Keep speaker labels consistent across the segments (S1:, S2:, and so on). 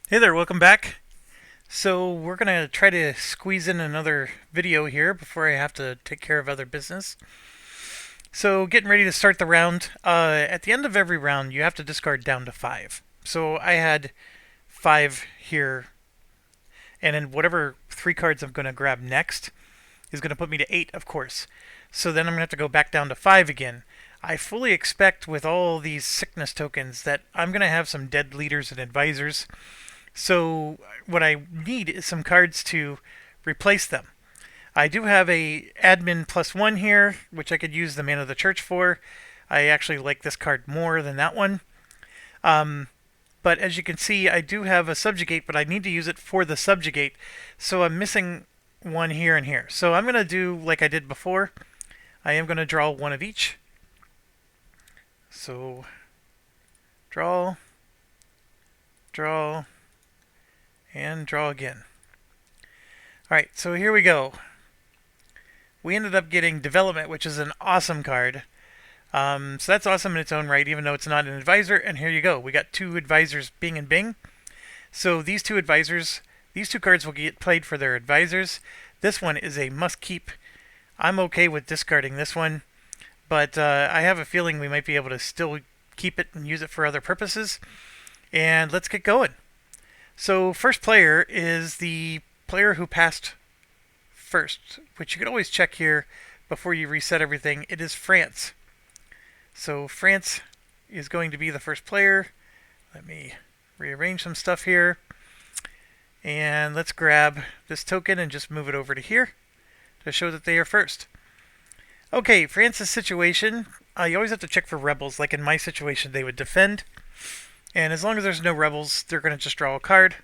S1: Hey there, welcome back. So we're gonna try to squeeze in another video here before I have to take care of other business. So getting ready to start the round. At the end of every round, you have to discard down to 5. So I had 5 here, and then whatever 3 cards I'm gonna grab next is gonna put me to 8, of course. So then I'm gonna have to go back down to 5 again. I fully expect with all these sickness tokens that I'm gonna have some dead leaders and advisors. So what I need is some cards to replace them. I do have a admin +1 here, which I could use the Man of the Church for. I actually like this card more than that one. Um, but as you can see, I do have a subjugate, but I need to use it for the subjugate. So I'm missing one here and here. So I'm going to do like I did before. I am going to draw one of each. So draw, draw, and draw again. Alright, so here we go. We ended up getting Development, which is an awesome card. So that's awesome in its own right, even though it's not an advisor. And here you go. We got 2 advisors, Bing and Bing. So these 2 advisors, these 2 cards will get played for their advisors. This one is a must keep. I'm okay with discarding this one, but I have a feeling we might be able to still keep it and use it for other purposes. And let's get going. So first player is the player who passed first, which you can always check here before you reset everything. It is France. So France is going to be the first player. Let me rearrange some stuff here. And let's grab this token and just move it over to here to show that they are first. Okay, France's situation. You always have to check for rebels. Like in my situation, they would defend. And as long as there's no rebels, they're going to just draw a card.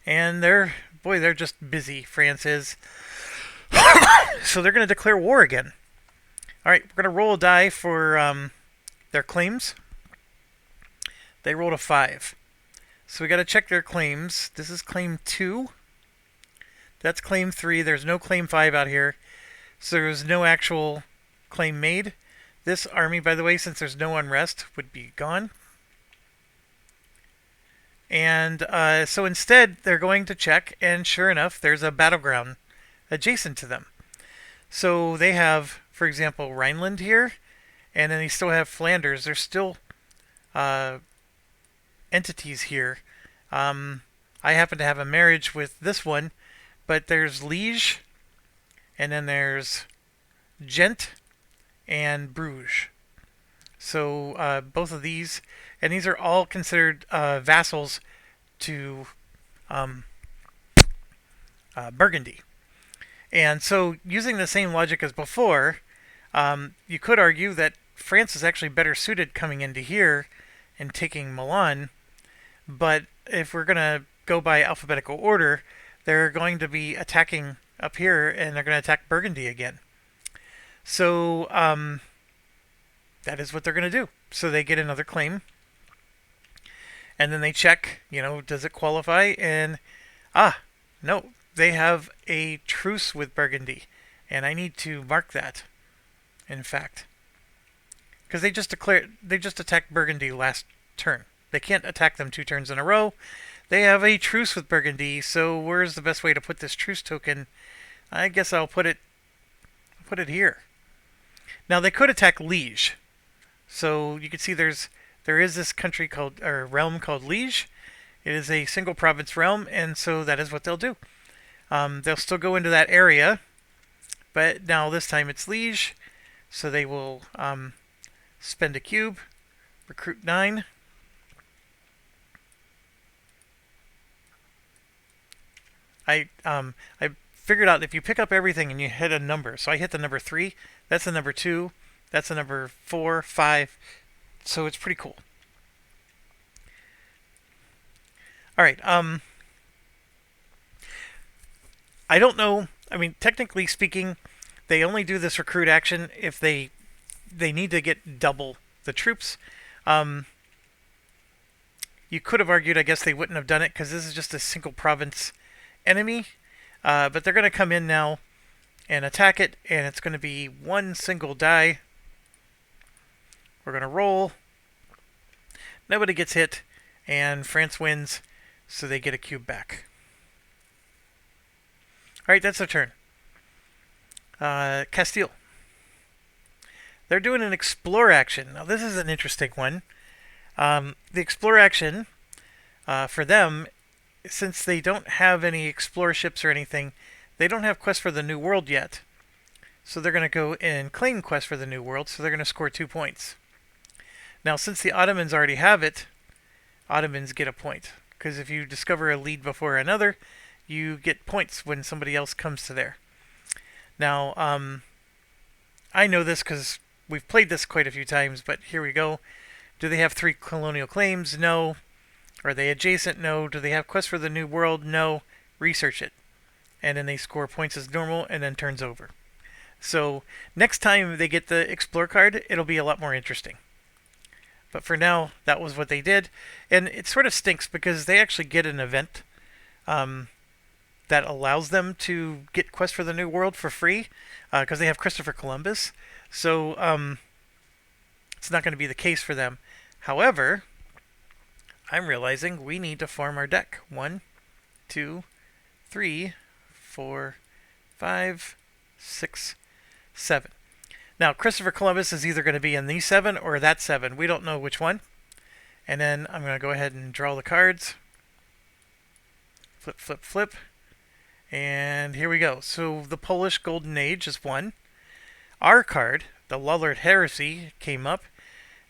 S1: And they're just busy, France is. So they're going to declare war again. Alright, we're going to roll a die for their claims. They rolled a 5. So we got to check their claims. This is claim 2. That's claim 3. There's no claim 5 out here. So there's no actual claim made. This army, by the way, since there's no unrest, would be gone. And so instead, they're going to check, and sure enough, there's a battleground adjacent to them. So they have, for example, Rhineland here, and then they still have Flanders. There's still entities here. I happen to have a marriage with this one, but there's Liege, and then there's Ghent and Bruges. So both of these, and these are all considered vassals to Burgundy. And so, using the same logic as before, you could argue that France is actually better suited coming into here and taking Milan. But if we're going to go by alphabetical order, they're going to be attacking up here, and they're going to attack Burgundy again. So that is what they're going to do. So they get another claim, and then they check, does it qualify? And no, they have a truce with Burgundy, and I need to mark that. In fact, because they just attacked Burgundy last turn. They can't attack them 2 turns in a row. They have a truce with Burgundy. So where's the best way to put this truce token? I guess I'll put it here. Now they could attack Liege. So you can see there is this country realm called Liege. It is a single province realm, and so that is what they'll do. They'll still go into that area, but now this time it's Liege, so they will spend a cube, recruit 9. I figured out if you pick up everything and you hit a number, so I hit the number 3, that's the number 2, that's the number 4, 5, so it's pretty cool. Alright, I don't know, technically speaking, they only do this recruit action if they need to get double the troops. You could have argued, I guess they wouldn't have done it because this is just a single province enemy. But they're going to come in now and attack it, and it's going to be 1 single die. We're going to roll. Nobody gets hit. and France wins, so they get a cube back. All right, that's their turn. Castile. They're doing an explore action. Now, this is an interesting one. The explore action, for them, since they don't have any explorer ships or anything, they don't have Quest for the New World yet. So they're going to go and claim Quest for the New World, so they're going to score 2 points. Now, since the Ottomans already have it, Ottomans get a point. Because if you discover a lead before another, you get points when somebody else comes to there. Now, I know this because we've played this quite a few times, but here we go. Do they have 3 colonial claims? No. Are they adjacent? No. Do they have Quest for the New World? No. Research it. And then they score points as normal and then turns over. So next time they get the Explore card, it'll be a lot more interesting. But for now, that was what they did. And it sort of stinks because they actually get an event that allows them to get Quest for the New World for free because they have Christopher Columbus. So it's not going to be the case for them. However, I'm realizing we need to farm our deck. 1, 2, 3, 4, 5, 6, 7. Now, Christopher Columbus is either going to be in these 7 or that 7. We don't know which one. And then I'm going to go ahead and draw the cards. Flip, flip, flip. And here we go. So the Polish Golden Age is 1. Our card, the Lullard Heresy, came up.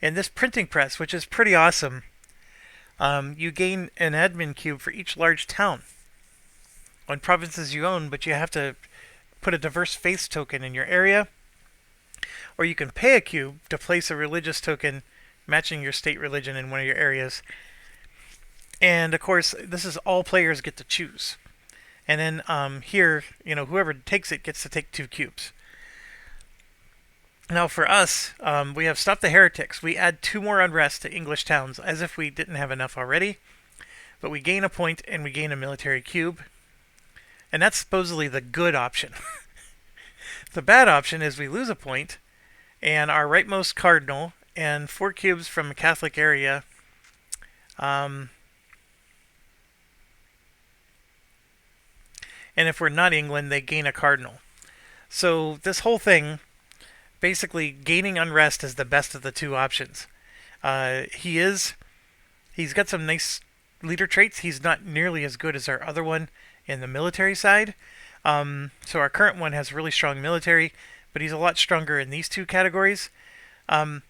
S1: And this printing press, which is pretty awesome, you gain an admin cube for each large town on provinces you own, but you have to put a diverse faith token in your area. Or you can pay a cube to place a religious token matching your state religion in one of your areas. And of course, this is all players get to choose. And then here, whoever takes it gets to take 2 cubes. Now for us, we have Stop the Heretics. We add 2 more unrest to English towns, as if we didn't have enough already. But we gain a point and we gain a military cube. And that's supposedly the good option. The bad option is we lose a point, and our rightmost cardinal, and 4 cubes from a Catholic area. And if we're not England, they gain a cardinal. So this whole thing, basically gaining unrest is the best of the 2 options. He's got some nice leader traits. He's not nearly as good as our other one in the military side. So our current one has really strong military, but he's a lot stronger in these 2 categories. You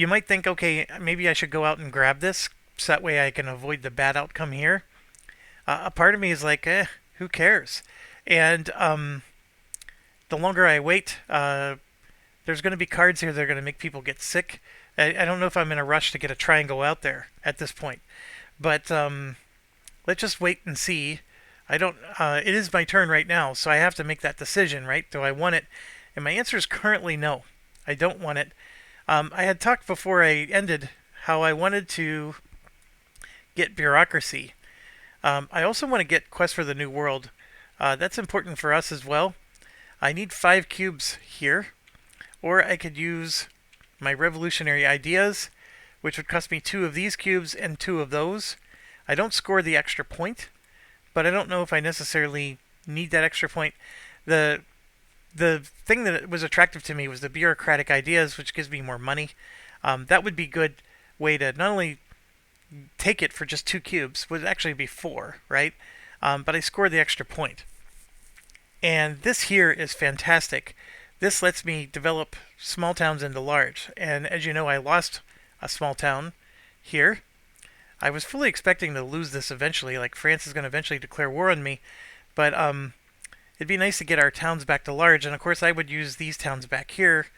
S1: might think, okay, maybe I should go out and grab this, so that way I can avoid the bad outcome here. A part of me is like, who cares? And the longer I wait, there's going to be cards here that are going to make people get sick. I don't know if I'm in a rush to get a triangle out there at this point. But let's just wait and see. It is my turn right now, so I have to make that decision, right? Do I want it? And my answer is currently no. I don't want it. I had talked before I ended how I wanted to get bureaucracy. I also want to get Quest for the New World. That's important for us as well. I need 5 cubes here, or I could use my revolutionary ideas, which would cost me 2 of these cubes and 2 of those. I don't score the extra point, but I don't know if I necessarily need that extra point. The thing that was attractive to me was the bureaucratic ideas, which gives me more money. That would be a good way to not only take it for just 2 cubes, would actually be 4, right? But I scored the extra point. And this here is fantastic. This lets me develop small towns into large. And as you know, I lost a small town here. I was fully expecting to lose this eventually, like France is going to eventually declare war on me. But it'd be nice to get our towns back to large. And of course, I would use these towns back here.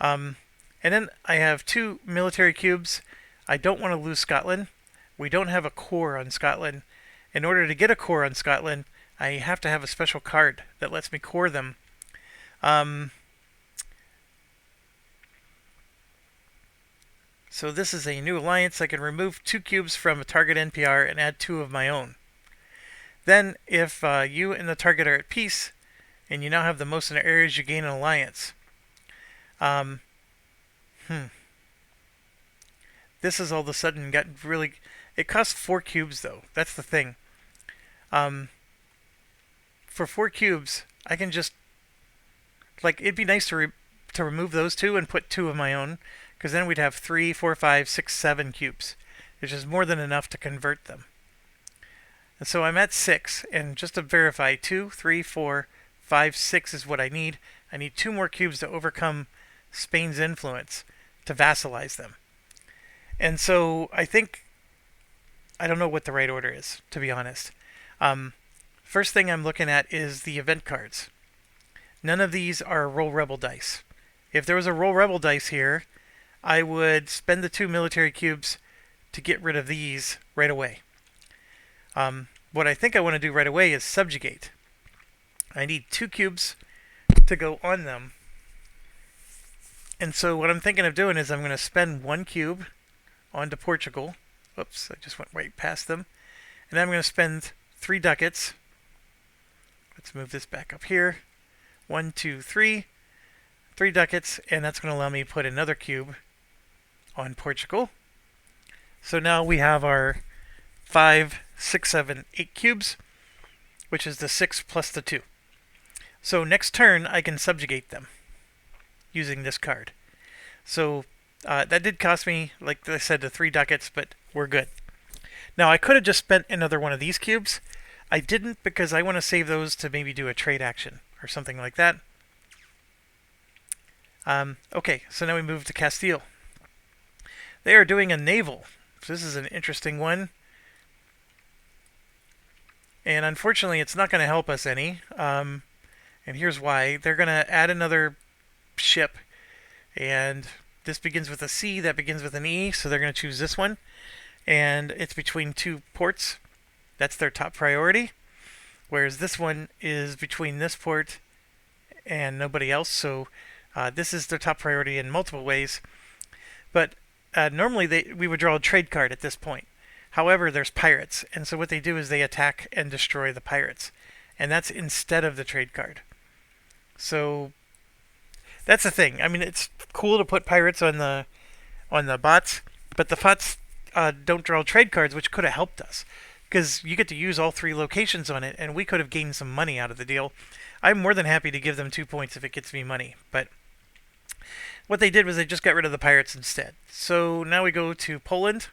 S1: And then I have 2 military cubes. I don't want to lose Scotland. We don't have a core on Scotland. In order to get a core on Scotland, I have to have a special card that lets me core them. So this is a new alliance. I can remove 2 cubes from a target NPR and add 2 of my own. Then, if you and the target are at peace, and you now have the most in the areas, you gain an alliance. this has all of a sudden gotten really... It costs 4 cubes, though. That's the thing. For 4 cubes, I can just... Like, it'd be nice to remove those 2 and put 2 of my own, because then we'd have 3, 4, 5, 6, 7 cubes, which is more than enough to convert them. And so I'm at 6, and just to verify, 2, 3, 4, 5, 6 is what I need. I need 2 more cubes to overcome Spain's influence, to vassalize them. And so I think... I don't know what the right order is, to be honest. First thing I'm looking at is the event cards. None of these are roll rebel dice. If there was a roll rebel dice here, I would spend the 2 military cubes to get rid of these right away. What I think I want to do right away is subjugate. I need 2 cubes to go on them. And so what I'm thinking of doing is I'm going to spend 1 cube onto Portugal. Whoops, I just went right past them. And I'm going to spend 3 ducats. Let's move this back up here. 1, 2, 3. 3 ducats, and that's going to allow me to put another cube on Portugal. So now we have our 5, 6, 7, 8 cubes, which is the 6 plus the 2. So next turn, I can subjugate them using this card. So that did cost me, like I said, the 3 ducats, but we're good. Now, I could have just spent another one of these cubes. I didn't because I want to save those to maybe do a trade action or something like that. Okay, so now we move to Castile. They are doing a naval. So this is an interesting one. And unfortunately, it's not going to help us any. And here's why. They're going to add another ship. And this begins with a C, that begins with an E. So they're going to choose this one. And it's between 2 ports. That's their top priority. Whereas this one is between this port and nobody else. So this is their top priority in multiple ways. But normally we would draw a trade card at this point. However, there's pirates. And so what they do is they attack and destroy the pirates. And that's instead of the trade card. So that's the thing. I mean, it's cool to put pirates on the bots. But the bots don't draw trade cards, which could have helped us. Because you get to use all 3 locations on it, and we could have gained some money out of the deal. I'm more than happy to give them 2 points if it gets me money. But what they did was they just got rid of the pirates instead. So now we go to Poland.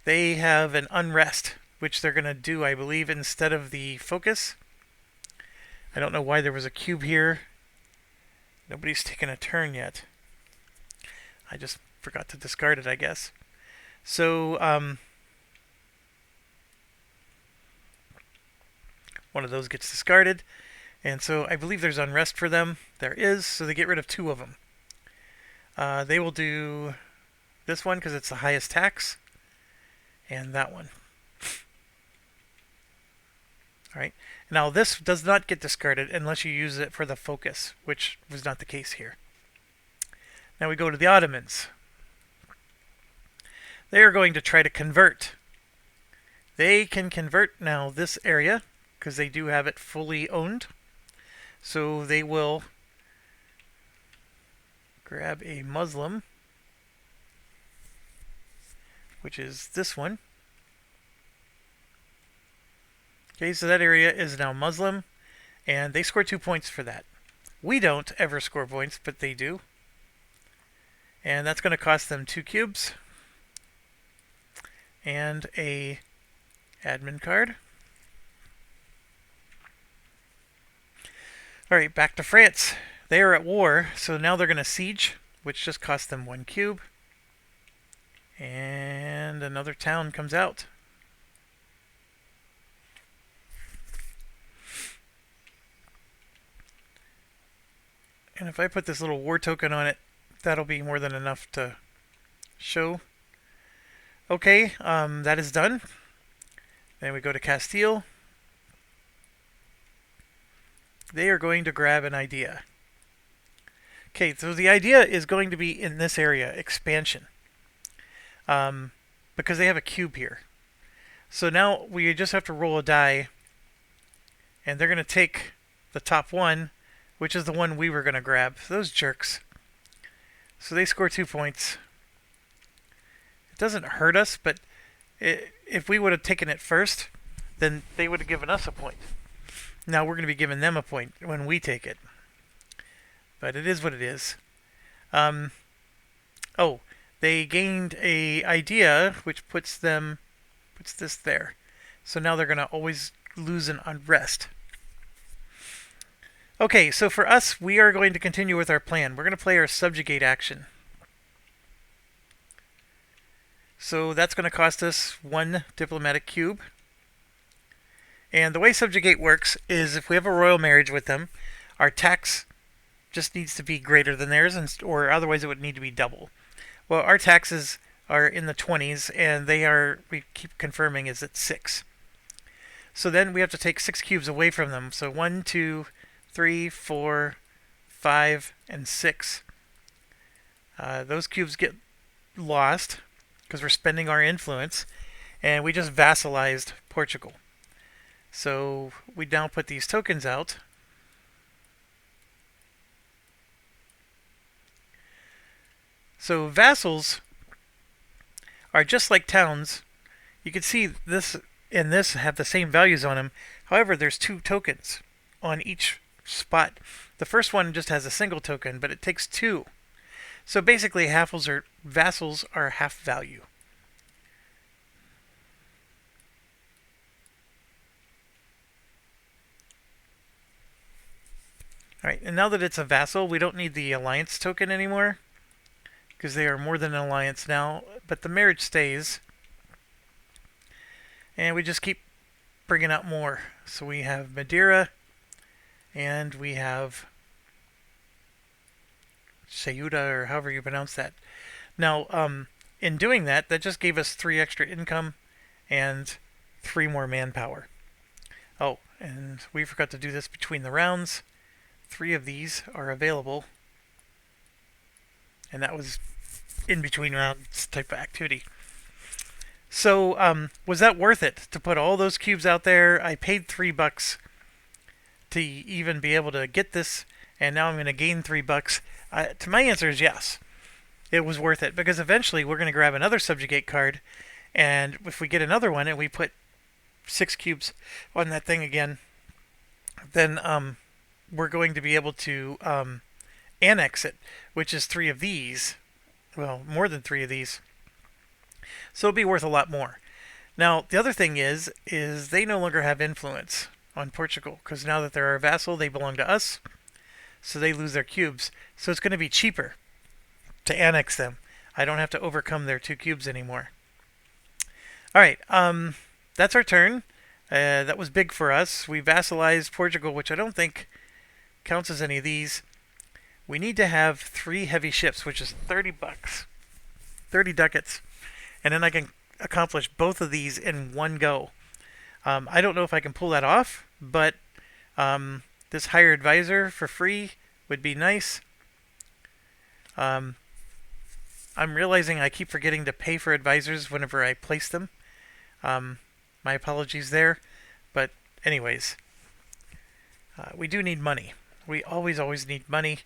S1: They have an unrest, which they're going to do, I believe, instead of the focus. I don't know why there was a cube here. Nobody's taken a turn yet. I just forgot to discard it, I guess. So, one of those gets discarded. And so I believe there's unrest for them. There is, so they get rid of 2 of them. They will do this one because it's the highest tax. And that one. Alright. Now this does not get discarded unless you use it for the focus, which was not the case here. Now we go to the Ottomans. They are going to try to convert. They can convert now this area because they do have it fully owned. So they will grab a Muslim, which is this one. Okay, so that area is now Muslim, and they score 2 points for that. We don't ever score points, but they do. And that's going to cost them 2 cubes and a admin card. Alright, back to France. They are at war, so now they're going to siege, which just costs them 1 cube. And another town comes out. And if I put this little war token on it, that'll be more than enough to show. Okay, that is done. Then we go to Castile. They are going to grab an idea. Okay, so the idea is going to be in this area, expansion. Because they have a cube here. So now we just have to roll a die. And they're going to take the top one, which is the one we were going to grab. Those jerks. So they score 2 points. doesn't hurt us, but if we would have taken it first, then they would have given us a point. Now we're going to be giving them a point when we take it. But it is what it is. Oh, they gained a idea which puts this there. So now they're going to always lose an unrest. Okay, so for us, we are going to continue with our plan. We're going to play our subjugate action. So that's going to cost us 1 diplomatic cube. And the way subjugate works is if we have a royal marriage with them, our tax just needs to be greater than theirs, or otherwise it would need to be double. Well, our taxes are in the 20s, and we keep confirming, is at 6. So then we have to take 6 cubes away from them. So 1, 2, 3, 4, 5, and 6. Those cubes get lost because we're spending our influence, and we just vassalized Portugal. So we now put these tokens out. So vassals are just like towns. You can see this and this have the same values on them. However, there's 2 tokens on each spot. The first one just has a single token, but it takes 2. So basically, vassals are half value. Alright, and now that it's a vassal, we don't need the alliance token anymore, because they are more than an alliance now, but the marriage stays. And we just keep bringing out more. So we have Madeira, and we have Ceuta, or however you pronounce that. Now, in doing that, that just gave us 3 extra income and 3 more manpower. Oh, and we forgot to do this between the rounds. 3 of these are available, and that was in between rounds type of activity. So, was that worth it to put all those cubes out there? I paid $3 to even be able to get this, and now I'm going to gain $3. To my answer is yes. It was worth it, because eventually we're going to grab another subjugate card, and if we get another one and we put 6 cubes on that thing again, then we're going to be able to annex it, which is 3 of these. Well, more than 3 of these. So it'll be worth a lot more. Now, the other thing is they no longer have influence on Portugal, because now that they're our vassal, they belong to us, so they lose their cubes. So it's going to be cheaper to annex them. I don't have to overcome their 2 cubes anymore. Alright, that's our turn. That was big for us. We vassalized Portugal, which I don't think counts as any of these. We need to have 3 heavy ships, which is $30. 30 ducats. And then I can accomplish both of these in one go. I don't know if I can pull that off, but this hire advisor for free would be nice. I'm realizing I keep forgetting to pay for advisors whenever I place them. My apologies there. But anyways, we do need money. We always need money,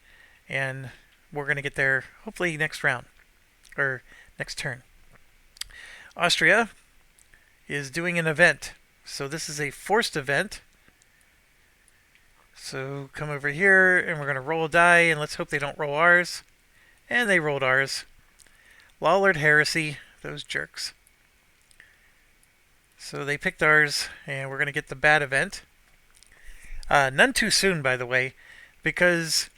S1: and we're going to get there hopefully next round, or next turn. Austria is doing an event. So this is a forced event. So come over here, and we're going to roll a die, and let's hope they don't roll ours. And they rolled ours. Lollard Heresy, those jerks. So they picked ours, and we're going to get the bad event. None too soon, by the way, because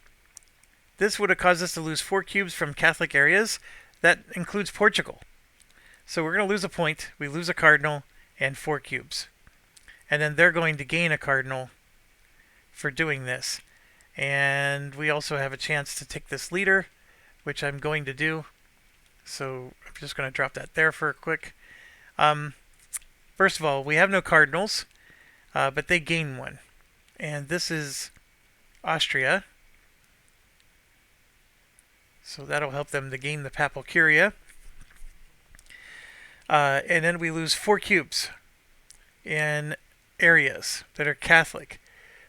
S1: this would have caused us to lose 4 cubes from Catholic areas. That includes Portugal. So we're going to lose a point, we lose a cardinal, and 4 cubes. And then they're going to gain a cardinal for doing this. And we also have a chance to take this leader, which I'm going to do. So I'm just going to drop that there for a quick. First of all, we have no cardinals, but they gain 1. And this is Austria. So that'll help them to gain the Papal Curia. And then we lose 4 cubes in areas that are Catholic.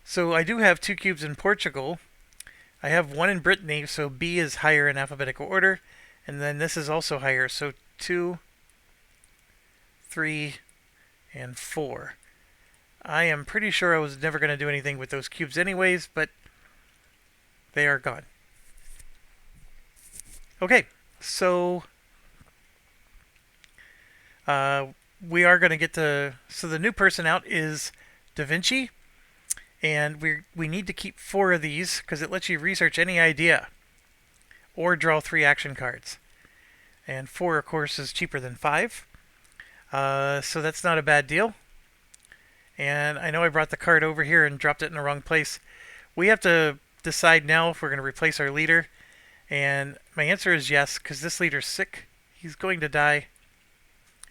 S1: So I do have 2 cubes in Portugal. I have 1 in Brittany, so B is higher in alphabetical order. And then this is also higher, so 2, 3, and 4. I am pretty sure I was never going to do anything with those cubes anyways, but they are gone. Okay, so we are going to get to... So the new person out is Da Vinci, and we need to keep 4 of these because it lets you research any idea or draw 3 action cards. And 4, of course, is cheaper than 5. So that's not a bad deal. And I know I brought the card over here and dropped it in the wrong place. We have to decide now if we're going to replace our leader. And my answer is yes, because this leader's sick. He's going to die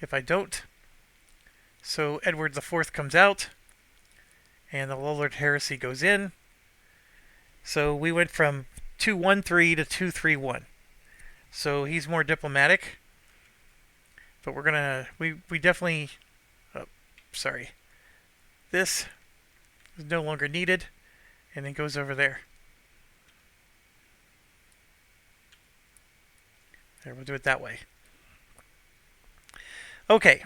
S1: if I don't. So Edward IV comes out, and the Lollard Heresy goes in. So we went from 2-1-3 to 2-3-1. So he's more diplomatic. But we're gonna... We definitely... Oh, sorry. This is no longer needed, and it goes over there. There, we'll do it that way. Okay,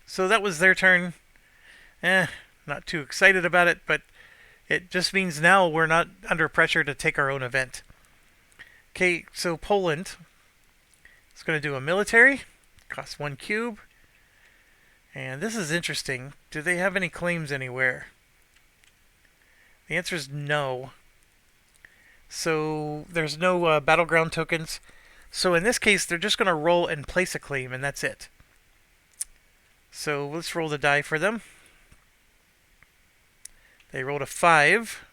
S1: so that was their turn. Not too excited about it, but it just means now we're not under pressure to take our own event. Okay, so Poland is going to do a military. Costs 1 cube. And this is interesting. Do they have any claims anywhere? The answer is no. So there's no battleground tokens. So in this case, they're just going to roll and place a claim, and that's it. So let's roll the die for them. They rolled a 5.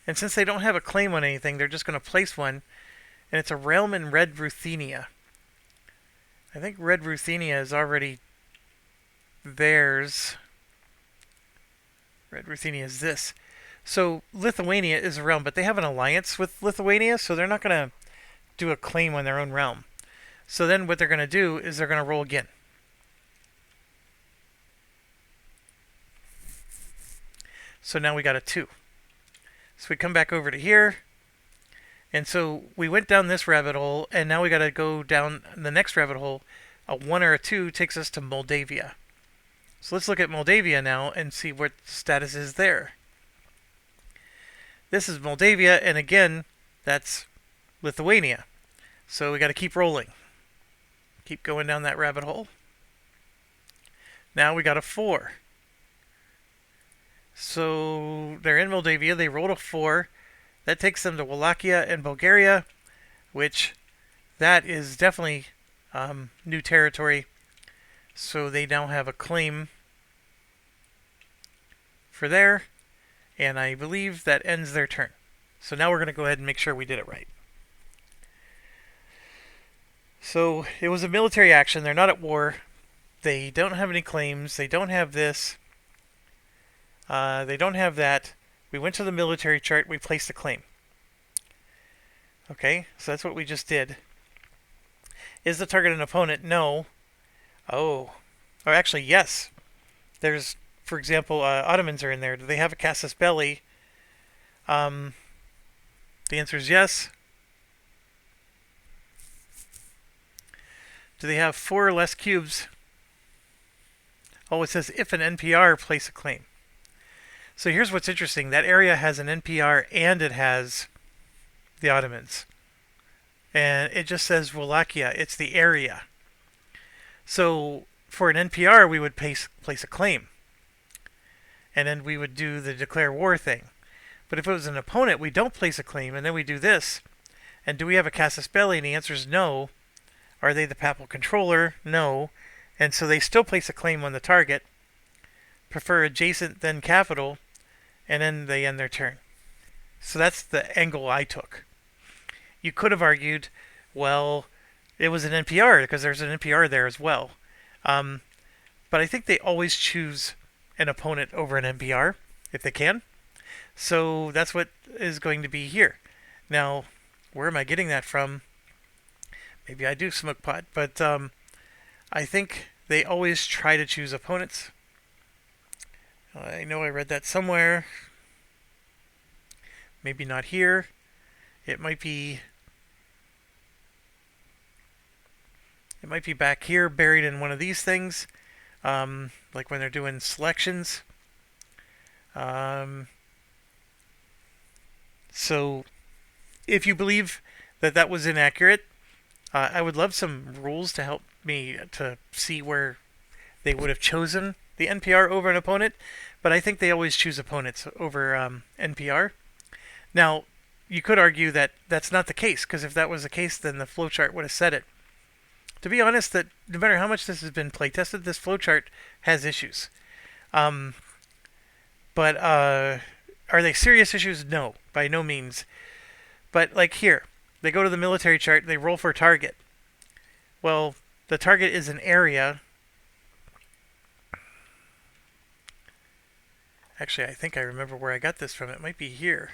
S1: And since they don't have a claim on anything, they're just going to place one. And it's a realm in Red Ruthenia. I think Red Ruthenia is already theirs. Red Ruthenia is this. So Lithuania is a realm, but they have an alliance with Lithuania, so they're not going to do a claim on their own realm. So then what they're going to do is they're going to roll again. So now we got a 2. So we come back over to here. And so we went down this rabbit hole, and now we got to go down the next rabbit hole. A 1 or a 2 takes us to Moldavia. So let's look at Moldavia now and see what status is there. This is Moldavia, and again, that's Lithuania. So we got to keep rolling. Keep going down that rabbit hole. Now we got a 4. So they're in Moldavia. They rolled a 4. That takes them to Wallachia and Bulgaria, which that is definitely new territory. So they now have a claim for there. And I believe that ends their turn. So now we're going to go ahead and make sure we did it right. So it was a military action. They're not at war. They don't have any claims. They don't have this. They don't have that. We went to the military chart. We placed a claim. Okay, so that's what we just did. Is the target an opponent? No. Oh. Or actually, yes. There's, for example, Ottomans are in there. Do they have a casus belli? The answer is yes. Do they have 4 or less cubes? Oh, it says if an NPR, place a claim. So here's what's interesting. That area has an NPR and it has the Ottomans. And it just says Wallachia. It's the area. So for an NPR, we would place a claim. And then we would do the declare war thing. But if it was an opponent, we don't place a claim, and then we do this. And do we have a casus belli? And the answer is no. Are they the papal controller? No. And so they still place a claim on the target. Prefer adjacent, then capital. And then they end their turn. So that's the angle I took. You could have argued, well, it was an NPR, because there's an NPR there as well. But I think they always choose an opponent over an NPR, if they can. So that's what is going to be here. Now, where am I getting that from? Maybe I do smoke pot, but I think they always try to choose opponents. I know I read that somewhere. Maybe not here. It might be It might be back here, buried in one of these things, like when they're doing selections. So if you believe that that was inaccurate, I would love some rules to help me to see where they would have chosen the NPR over an opponent, but I think they always choose opponents over NPR. Now, you could argue that that's not the case, because if that was the case, then the flowchart would have said it. To be honest, that no matter how much this has been play tested, this flowchart has issues. Um, but are they serious issues? No, by no means. But like here, they go to the military chart, they roll for target. Well, the target is an area. Actually, I think I remember where I got this from. It might be here.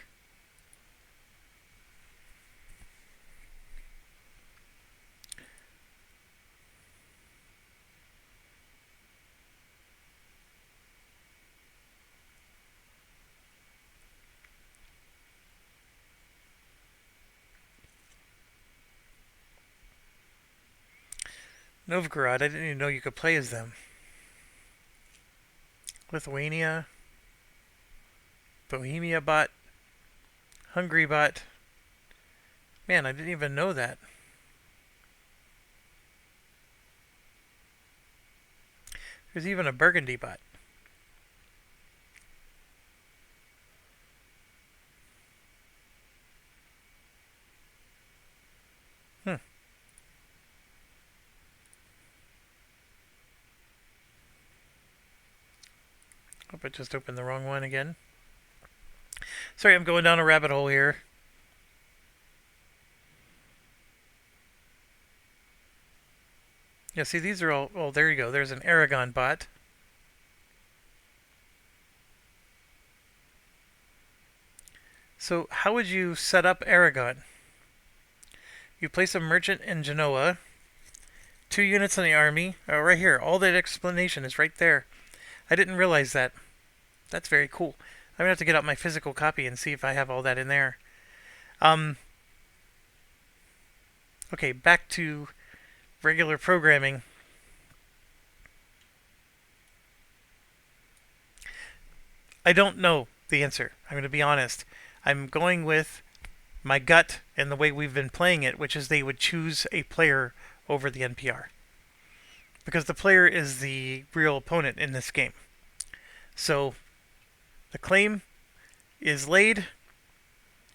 S1: Novgorod, I didn't even know you could play as them. Lithuania, Bohemia bot, Hungary bot. Man, I didn't even know that. There's even a Burgundy bot. Hmm. Hope I just opened the wrong one again. Sorry, I'm going down a rabbit hole here. Yeah, see, these are all... Oh, there you go. There's an Aragon bot. So, how would you set up Aragon? You place a merchant in Genoa. 2 units in the army. Oh, right here. All that explanation is right there. I didn't realize that. That's very cool. I'm going to have to get out my physical copy and see if I have all that in there. Okay, back to regular programming. I don't know the answer. I'm going to be honest. I'm going with my gut and the way we've been playing it, which is they would choose a player over the NPR. Because the player is the real opponent in this game. So the claim is laid,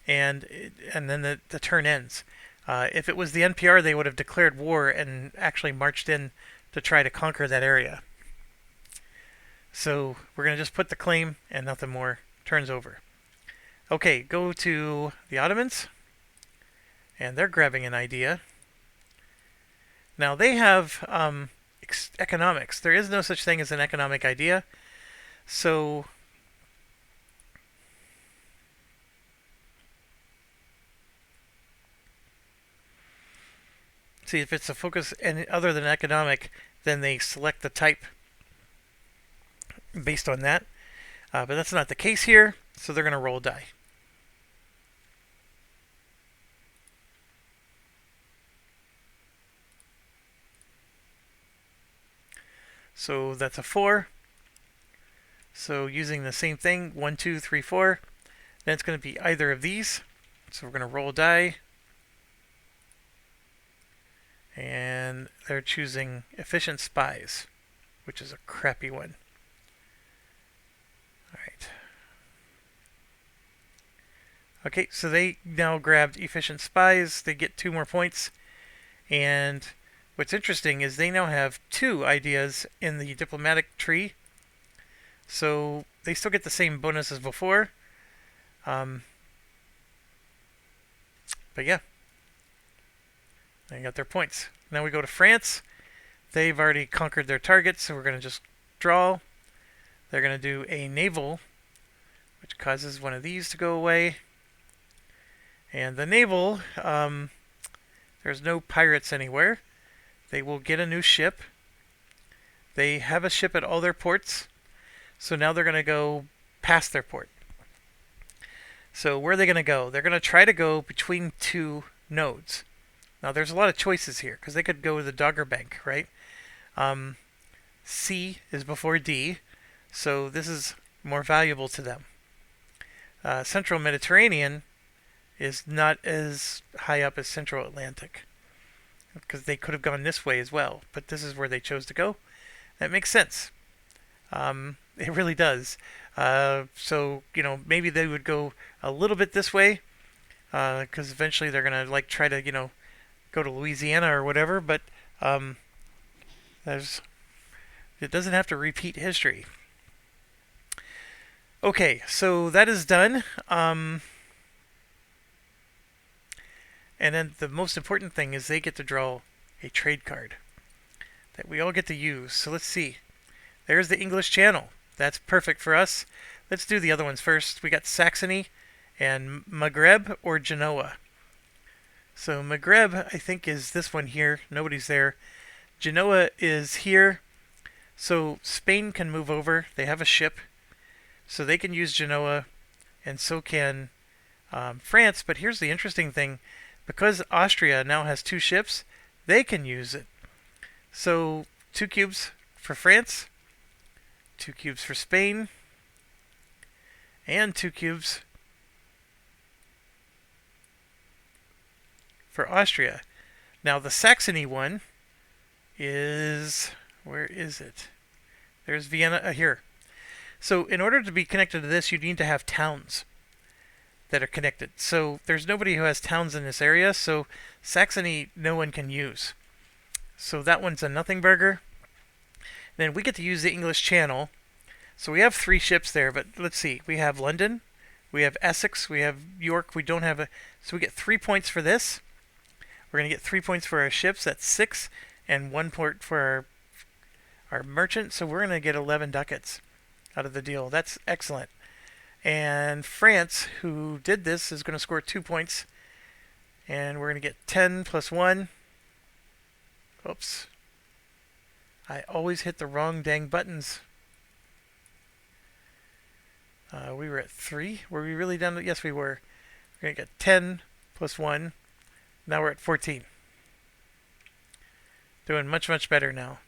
S1: and then the turn ends. If it was the NPR, they would have declared war and actually marched in to try to conquer that area. So we're going to just put the claim and nothing more. Turns over. Okay, go to the Ottomans, and they're grabbing an idea. Now they have economics. There is no such thing as an economic idea. So see, if it's a focus and other than economic, then they select the type based on that. But that's not the case here, so they're going to roll die. So that's a 4. So using the same thing, 1, 2, 3, 4. Then it's going to be either of these. So we're going to roll die. And they're choosing efficient spies, which is a crappy one. Alright. Okay, so they now grabbed efficient spies. They get 2 more points. And what's interesting is they now have 2 ideas in the diplomatic tree. So they still get the same bonus as before. But yeah. They got their points. Now we go to France. They've already conquered their target, so we're going to just draw. They're going to do a naval, which causes one of these to go away. And the naval, there's no pirates anywhere. They will get a new ship. They have a ship at all their ports. So now they're going to go past their port. So where are they going to go? They're going to try to go between 2 nodes. Now there's a lot of choices here because they could go with the Dogger Bank, right? Um, C is before D, so this is more valuable to them. Central Mediterranean is not as high up as Central Atlantic because they could have gone this way as well, but this is where they chose to go. That makes sense. It really does. So maybe they would go a little bit this way because eventually they're gonna like try to go to Louisiana or whatever. But there's it doesn't have to repeat history. Okay, so that is done. And then the most important thing is they get to draw a trade card that we all get to use. So let's see. There's the English Channel. That's perfect for us. Let's do the other ones first. We got Saxony and Maghreb or Genoa. So Maghreb, I think, is this one here. Nobody's there. Genoa is here. So Spain can move over. They have a ship. So they can use Genoa, and so can France. But here's the interesting thing. Because Austria now has 2 ships, they can use it. So 2 cubes for France, 2 cubes for Spain, and 2 cubes for Austria. Now the Saxony one is, where is it? There's Vienna here. So in order to be connected to this, you need to have towns that are connected. So there's nobody who has towns in this area, so Saxony no one can use. So that one's a nothing burger. Then we get to use the English Channel. So we have 3 ships there, but let's see. We have London, we have Essex, we have York. We don't have a... So we get 3 points for this. We're going to get 3 points for our ships. That's 6, and 1 point for our merchant. So we're going to get 11 ducats out of the deal. That's excellent. And France, who did this, is going to score 2 points. And we're going to get 10 plus 1. Oops. I always hit the wrong dang buttons. We were at 3. Were we really done? Yes, we were. We're going to get 10 plus 1. Now we're at 14. Doing much, much better now.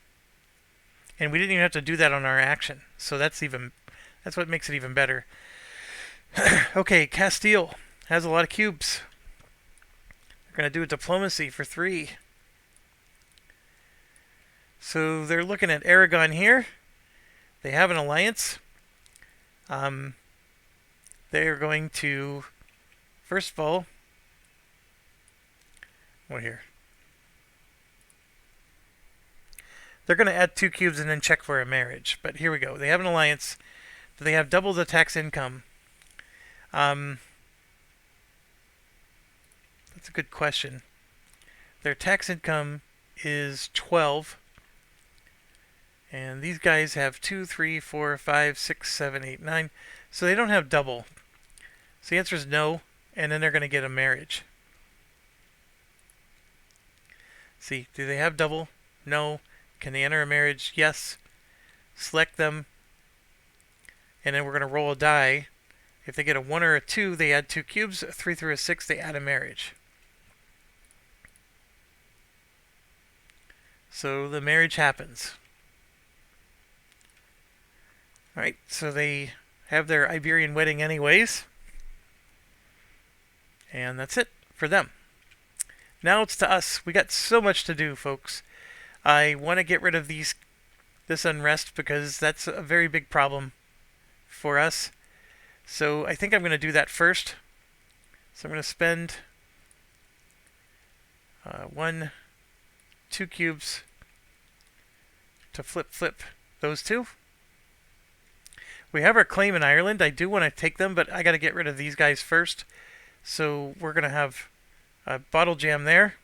S1: And we didn't even have to do that on our action. So that's what makes it even better. Okay, Castile has a lot of cubes. We're going to do a diplomacy for 3. So they're looking at Aragon here. They have an alliance. They are going to, first of all, what here? They're going to add 2 cubes and then check for a marriage. But here we go. They have an alliance. They have double the tax income. That's a good question. Their tax income is 12. And these guys have 2, 3, 4, 5, 6, 7, 8, 9. So they don't have double. So the answer is no. And then they're going to get a marriage. See, do they have double? No. Can they enter a marriage? Yes. Select them. And then we're going to roll a die. If they get a 1 or a 2, they add 2 cubes. A 3 through a 6, they add a marriage. So the marriage happens. Alright, so they have their Iberian wedding anyways. And that's it for them. Now it's to us. We got so much to do, folks. I want to get rid of this unrest because that's a very big problem for us. So I think I'm going to do that first. So I'm going to spend 1, 2 cubes to flip those 2. We have our claim in Ireland. I do want to take them, but I got to get rid of these guys first. So we're going to have a bottle jam there.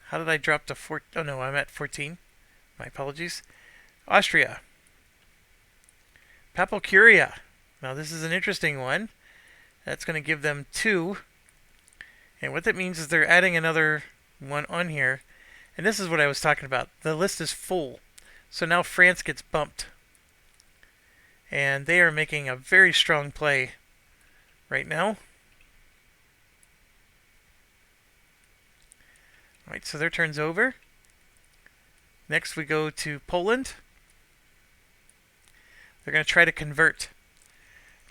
S1: How did I drop to 4? Oh no, I'm at 14. My apologies. Austria. Papal Curia. Now this is an interesting one. That's going to give them 2. And what that means is they're adding another one on here. And this is what I was talking about. The list is full. So now France gets bumped. And they are making a very strong play right now. Alright, so their turn's over. Next we go to Poland. They're going to try to convert.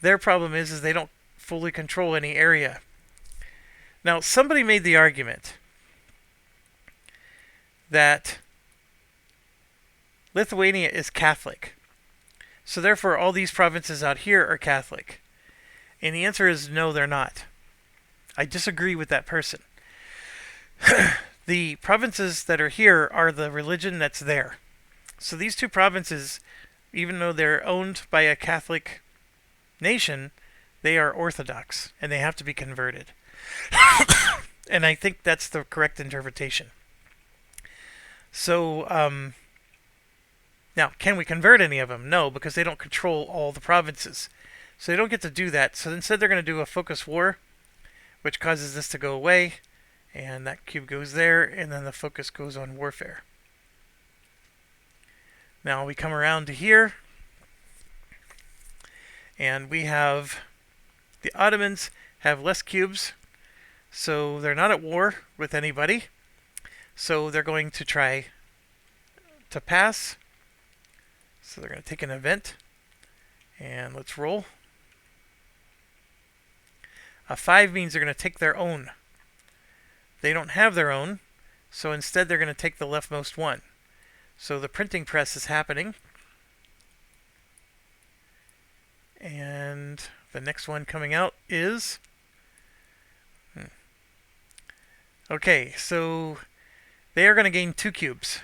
S1: Their problem is they don't fully control any area. Now, somebody made the argument that Lithuania is Catholic. So therefore, all these provinces out here are Catholic. And the answer is no, they're not. I disagree with that person. The provinces that are here are the religion that's there. So these two provinces, even though they're owned by a Catholic nation, they are Orthodox, and they have to be converted. And I think that's the correct interpretation. So, now, can we convert any of them? No, because they don't control all the provinces. So they don't get to do that. So instead they're going to do a focus war, which causes this to go away. And that cube goes there, and then the focus goes on warfare. Now we come around to here, and we have the Ottomans have less cubes, so they're not at war with anybody. So they're going to try to pass. So they're going to take an event, and let's roll. A 5 means they're going to take their own. They don't have their own, so instead they're going to take the leftmost one. So the printing press is happening. And the next one coming out is... Okay, so they are going to gain 2 cubes.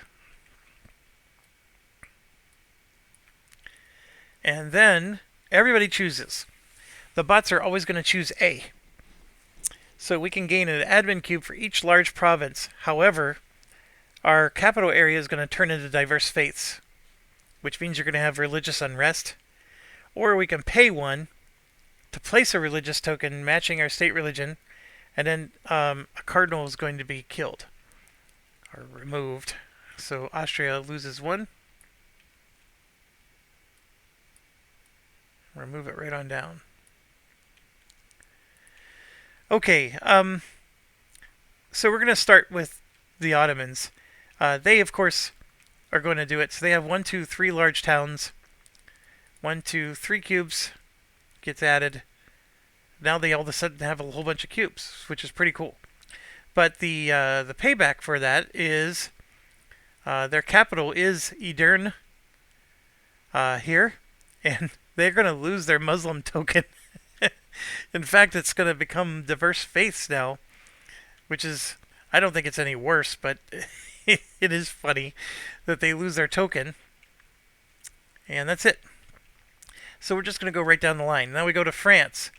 S1: And then everybody chooses. The bots are always going to choose A. So we can gain an admin cube for each large province. However, our capital area is going to turn into diverse faiths, which means you're going to have religious unrest. Or we can pay 1 to place a religious token matching our state religion, and then a cardinal is going to be killed or removed. So Austria loses 1. Remove it right on down. Okay, so we're going to start with the Ottomans. They, of course, are going to do it. So they have 1, 2, 3 large towns. 1, 2, 3 cubes gets added. Now they all of a sudden have a whole bunch of cubes, which is pretty cool. But the payback for that is their capital is Edirne here, and they're going to lose their Muslim token. In fact, it's going to become diverse faiths now, which is, I don't think it's any worse, but it is funny that they lose their token. And that's it. So we're just going to go right down the line. Now we go to France.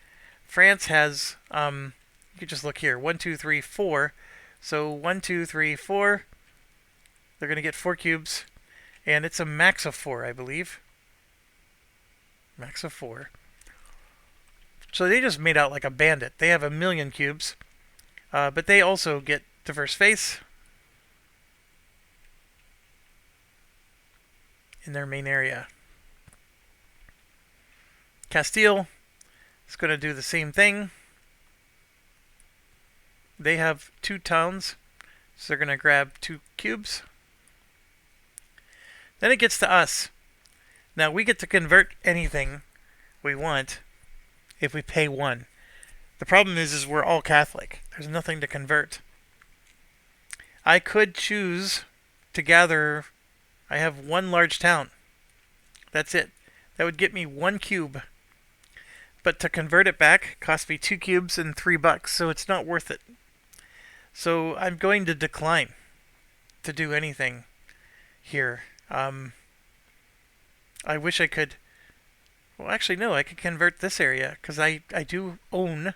S1: France has, you can just look here, 1, 2, 3, 4. So 1, 2, 3, 4. They're going to get 4 cubes. And it's a max of 4, I believe. Max of 4. So they just made out like a bandit. They have 1,000,000 cubes. But they also get diverse faiths in their main area. Castile is going to do the same thing. They have 2 towns, so they're going to grab 2 cubes. Then it gets to us. Now we get to convert anything we want if we pay 1. The problem is we're all Catholic. There's nothing to convert. I could choose to gather... I have 1 large town. That's it. That would get me 1 cube. But to convert it back cost me 2 cubes and $3, so it's not worth it. So I'm going to decline to do anything here. I wish I could... Well, actually, no, I could convert this area, because I do own...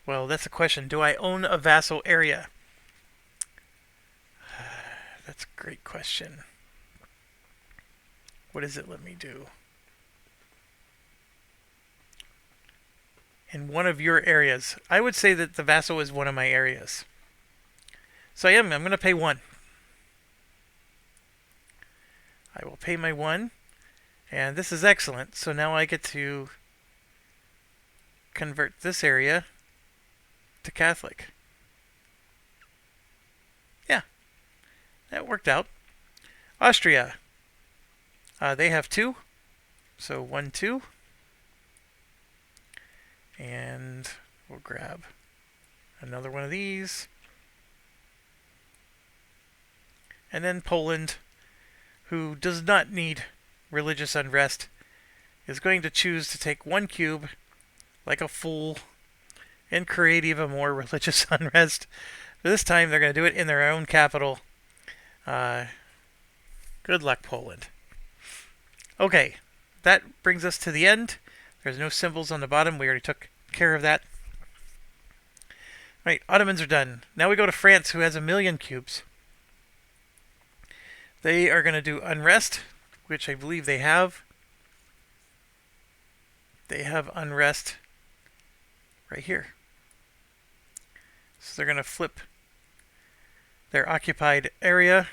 S1: Well, that's a question. Do I own a vassal area? That's a great question. What does it let me do? In one of your areas. I would say that the vassal is one of my areas. So I'm going to pay 1. I will pay my 1. And this is excellent. So now I get to convert this area to Catholic. Yeah, that worked out. Austria, they have 2, so 1, 2. And we'll grab another one of these. And then Poland, who does not need religious unrest, is going to choose to take 1 cube like a fool and create even more religious unrest. This time they're going to do it in their own capital. Good luck, Poland. Okay, that brings us to the end. There's no symbols on the bottom. We already took care of that. Right, Ottomans are done. Now we go to France, who has 1,000,000 cubes. They are going to do unrest, which I believe they have. They have unrest right here. So they're going to flip their occupied area.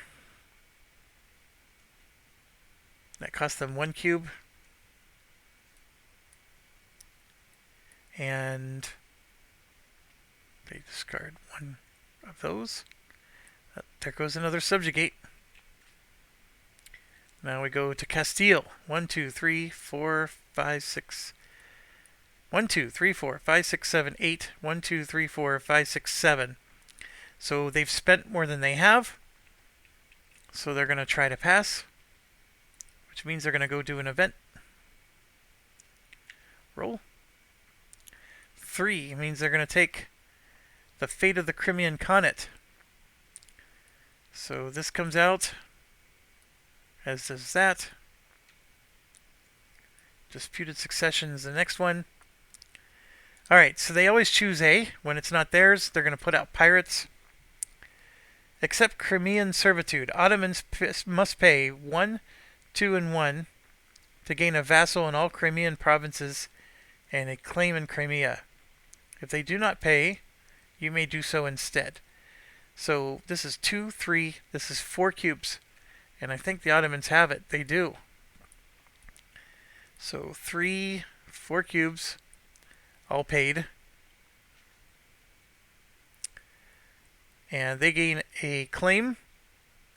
S1: That cost them 1 cube. And they discard 1 of those. There goes another subjugate. Now we go to Castile. 1, 2, 3, 4, 5, 6. 1, 2, 3, 4, 5, 6, 7, 8. 1, 2, 3, 4, 5, 6, 7. So they've spent more than they have. So they're going to try to pass, which means they're going to go do an event. Roll. 3 means they're going to take the fate of the Crimean Khanate. So this comes out, as does that. Disputed succession is the next one. Alright, so they always choose A. When it's not theirs, they're going to put out pirates. Accept Crimean servitude. Ottomans must pay 1, 2, and 1 to gain a vassal in all Crimean provinces and a claim in Crimea. If they do not pay, you may do so instead. So this is 2, 3, this is 4 cubes. And I think the Ottomans have it. They do. So 3, 4 cubes, all paid. And they gain a claim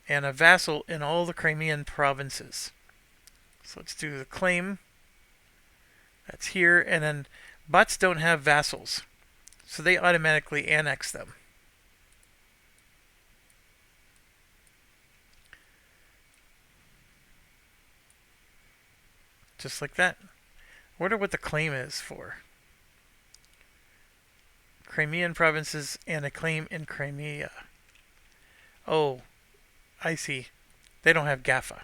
S1: and a vassal in all the Crimean provinces. So let's do the claim. That's here. And then bots don't have vassals, so they automatically annex them. Just like that. I wonder what the claim is for. Crimean provinces and a claim in Crimea. Oh, I see. They don't have Gaffa.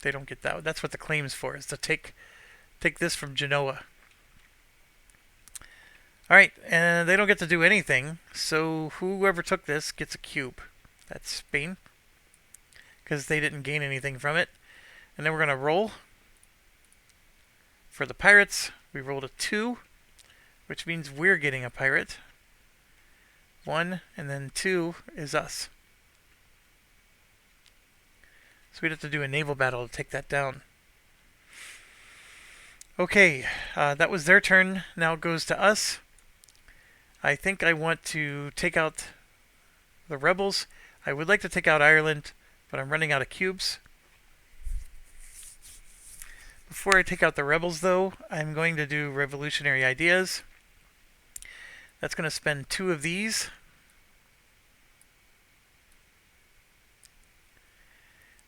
S1: They don't get that. That's what the claim's for, is to take this from Genoa. Alright, and they don't get to do anything, so whoever took this gets a cube. That's Spain, because they didn't gain anything from it. And then we're going to roll. For the pirates, we rolled a 2, which means we're getting a pirate. 1, and then 2 is us. So we'd have to do a naval battle to take that down. Okay, that was their turn. Now it goes to us. I think I want to take out the rebels. I would like to take out Ireland, but I'm running out of cubes. Before I take out the rebels, though, I'm going to do revolutionary ideas. That's going to spend 2 of these.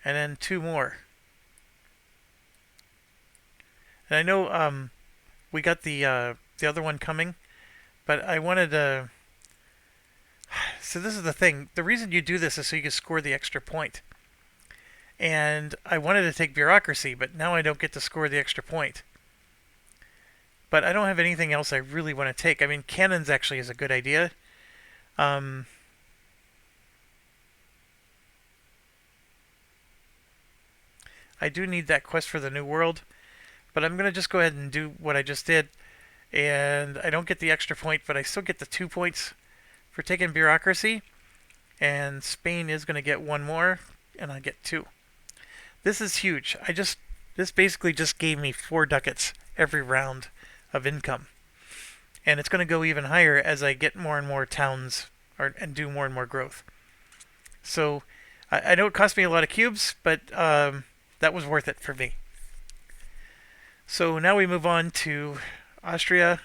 S1: And then 2 more. And I know we got the other one coming, but I wanted to... So this is the thing. The reason you do this is so you can score the extra point. And I wanted to take bureaucracy, but now I don't get to score the extra point. But I don't have anything else I really want to take. I mean, cannons actually is a good idea. I do need that quest for the New World, but I'm going to just go ahead and do what I just did. And I don't get the extra point, but I still get the 2 points for taking bureaucracy. And Spain is going to get 1 more, and I get 2. This is huge. This basically just gave me 4 ducats every round of income. And it's going to go even higher as I get more and more towns and do more and more growth. So I know it cost me a lot of cubes, but that was worth it for me. So now we move on to Austria.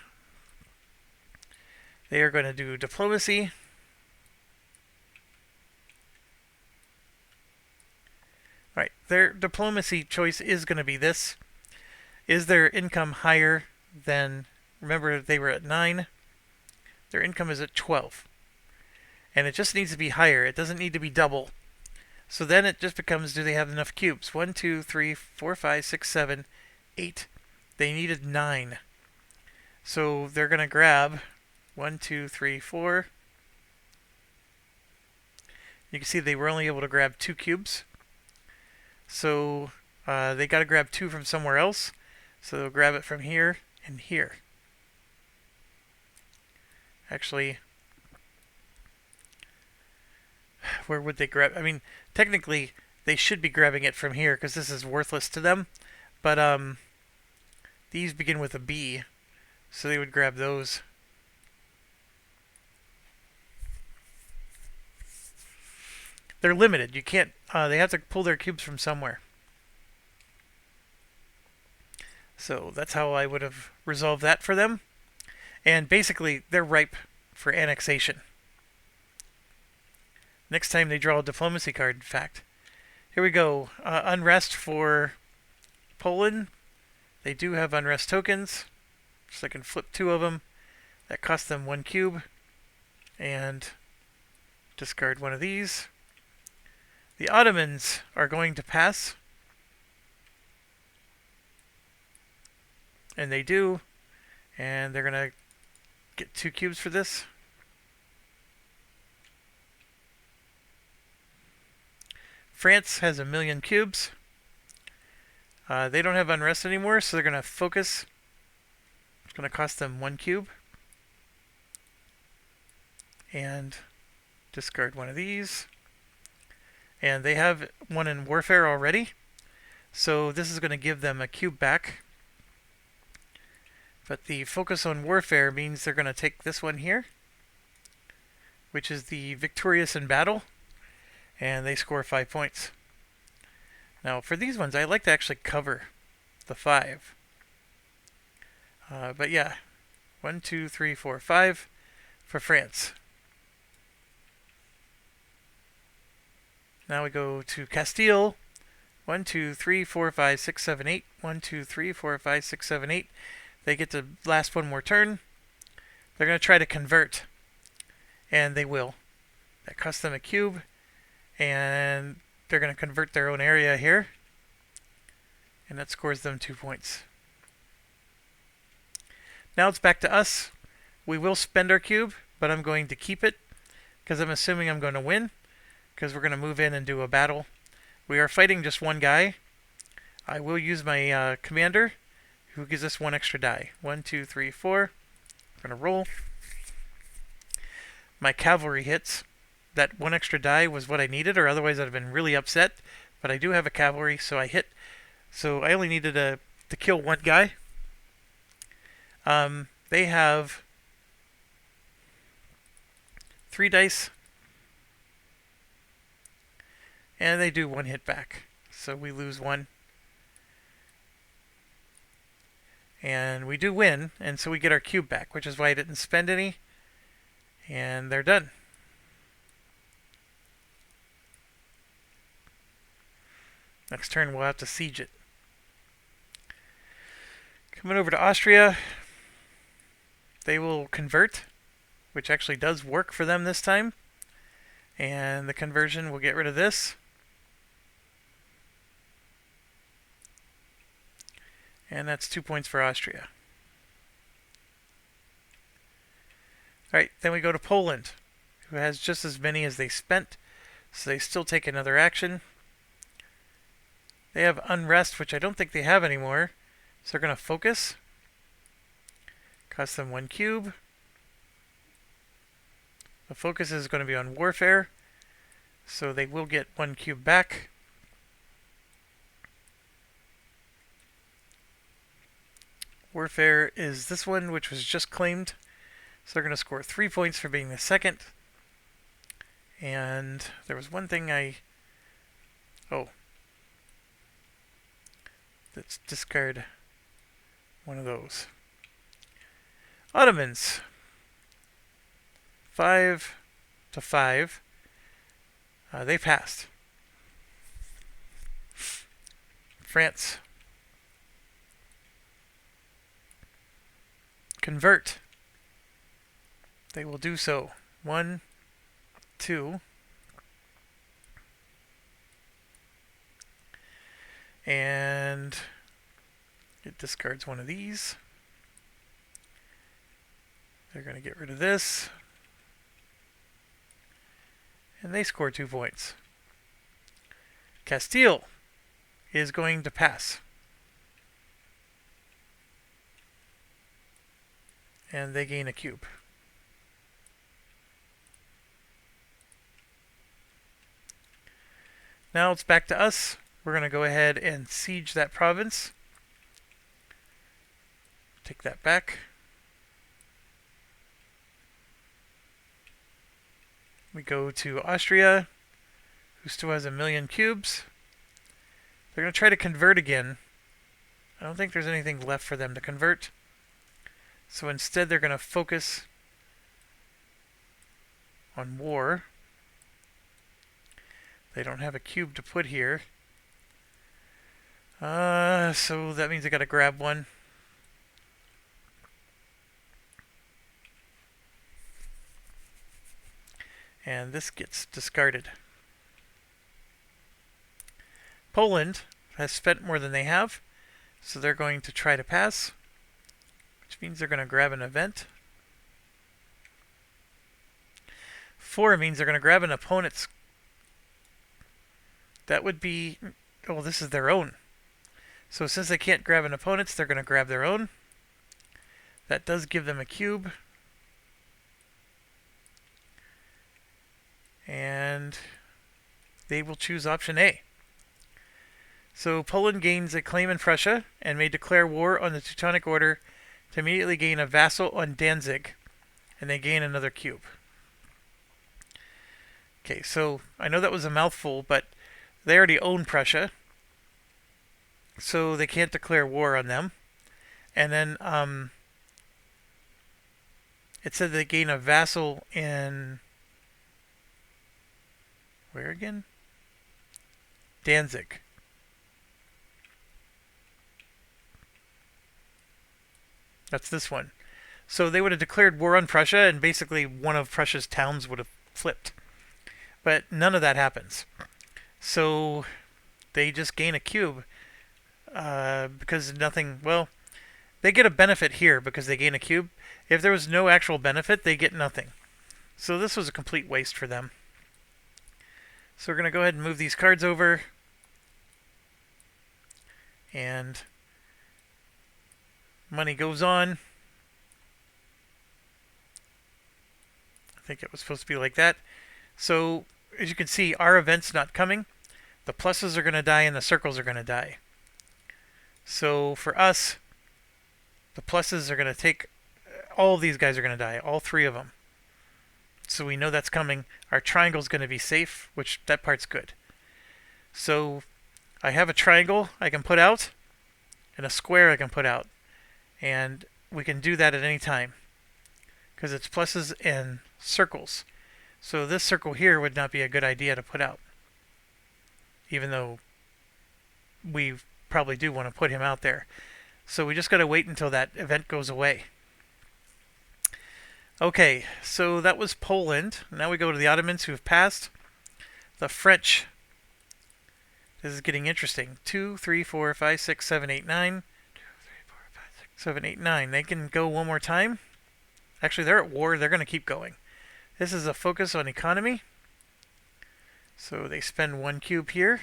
S1: They are going to do diplomacy. All right, their diplomacy choice is going to be this. Is their income higher than, remember they were at 9, their income is at 12. And it just needs to be higher. It doesn't need to be double. So then it just becomes, do they have enough cubes? 1, 2, 3, 4, 5, 6, 7, 8. They needed 9. So they're going to grab 1, 2, 3, 4. You can see they were only able to grab 2 cubes. So they got to grab 2 from somewhere else. So they'll grab it from here and here. Actually, where would they grab? I mean, technically, they should be grabbing it from here because this is worthless to them. But these begin with a B, so they would grab those. They're limited. You can't. They have to pull their cubes from somewhere. So that's how I would have resolved that for them. And basically, they're ripe for annexation. Next time they draw a diplomacy card, in fact. Here we go. Unrest for Poland. They do have unrest tokens. So I can flip 2 of them. That costs them 1 cube. And discard 1 of these. The Ottomans are going to pass. And they do. And they're going to get 2 cubes for this. France has 1,000,000 cubes. They don't have unrest anymore, so they're going to focus. It's going to cost them 1 cube. And discard 1 of these. And they have 1 in warfare already. So this is going to give them a cube back. But the focus on warfare means they're going to take this one here, which is the victorious in battle, and they score 5 points. Now for these ones, I like to actually cover the 5. But yeah, 1, 2, 3, 4, 5 for France. Now we go to Castile. 1, 2, 3, 4, 5, 6, 7, 8. 1, 2, 3, 4, 5, 6, 7, 8. They get to last one more turn. They're going to try to convert. And they will. That costs them a cube. And they're going to convert their own area here. And that scores them 2 points. Now it's back to us. We will spend our cube, but I'm going to keep it because I'm assuming I'm going to win, because we're going to move in and do a battle. We are fighting just 1 guy. I will use my commander, who gives us 1 extra die. 1, 2, 3, 4. I'm going to roll. My cavalry hits. That 1 extra die was what I needed, or otherwise I'd have been really upset. But I do have a cavalry, so I hit. So I only needed to kill 1 guy. They have 3 dice. And they do 1 hit back. So we lose 1. And we do win, and so we get our cube back, which is why I didn't spend any. And they're done. Next turn we'll have to siege it. Coming over to Austria. They will convert, which actually does work for them this time. And the conversion will get rid of this. And that's 2 points for Austria. Alright, then we go to Poland, who has just as many as they spent, so they still take another action. They have unrest, which I don't think they have anymore, so they're going to focus. Cost them 1 cube. The focus is going to be on warfare, so they will get 1 cube back. warfare is this one, which was just claimed. So they're going to score 3 points for being the second. And there was one thing let's discard one of those. Ottomans. 5-5. They passed. France. Convert. They will do so. 1, 2. And it discards one of these. They're going to get rid of this. And they score 2 points. Castile is going to pass. And they gain a cube. Now it's back to us. We're going to go ahead and siege that province. Take that back. We go to Austria, who still has 1,000,000 cubes. They're going to try to convert again. I don't think there's anything left for them to convert. So instead they're going to focus on war. They don't have a cube to put here. So that means I got to grab one. And this gets discarded. Poland has spent more than they have, so they're going to try to pass, which means they're going to grab an event. 4 means they're going to grab an opponent's. That would be, oh, this is their own. So since they can't grab an opponent's, they're going to grab their own. That does give them a cube. And they will choose option A. So Poland gains a claim in Prussia and may declare war on the Teutonic Order to immediately gain a vassal on Danzig. And they gain another cube. Okay, so I know that was a mouthful, but they already own Prussia. So they can't declare war on them. And then it said they gain a vassal in... where again? Danzig. That's this one. So they would have declared war on Prussia, and basically one of Prussia's towns would have flipped. But none of that happens. So they just gain a cube because nothing... well, they get a benefit here because they gain a cube. If there was no actual benefit, they get nothing. So this was a complete waste for them. So we're going to go ahead and move these cards over. And money goes on. I think it was supposed to be like that. So as you can see, our event's not coming. The pluses are going to die and the circles are going to die. So for us, the pluses are going to take... all of these guys are going to die. All 3 of them. So we know that's coming. Our triangle's going to be safe, which that part's good. So I have a triangle I can put out and a square I can put out. And we can do that at any time because it's pluses and circles. So this circle here would not be a good idea to put out, even though we probably do want to put him out there. So we just got to wait until that event goes away. Okay, so that was Poland. Now we go to the Ottomans who have passed. The French. This is getting interesting. 2, 3, 4, 5, 6, 7, 8, 9. 2, 3, 4, 5, 6, 7, 8, 9. They can go one more time. Actually, they're at war. They're going to keep going. This is a focus on economy. So they spend 1 cube here.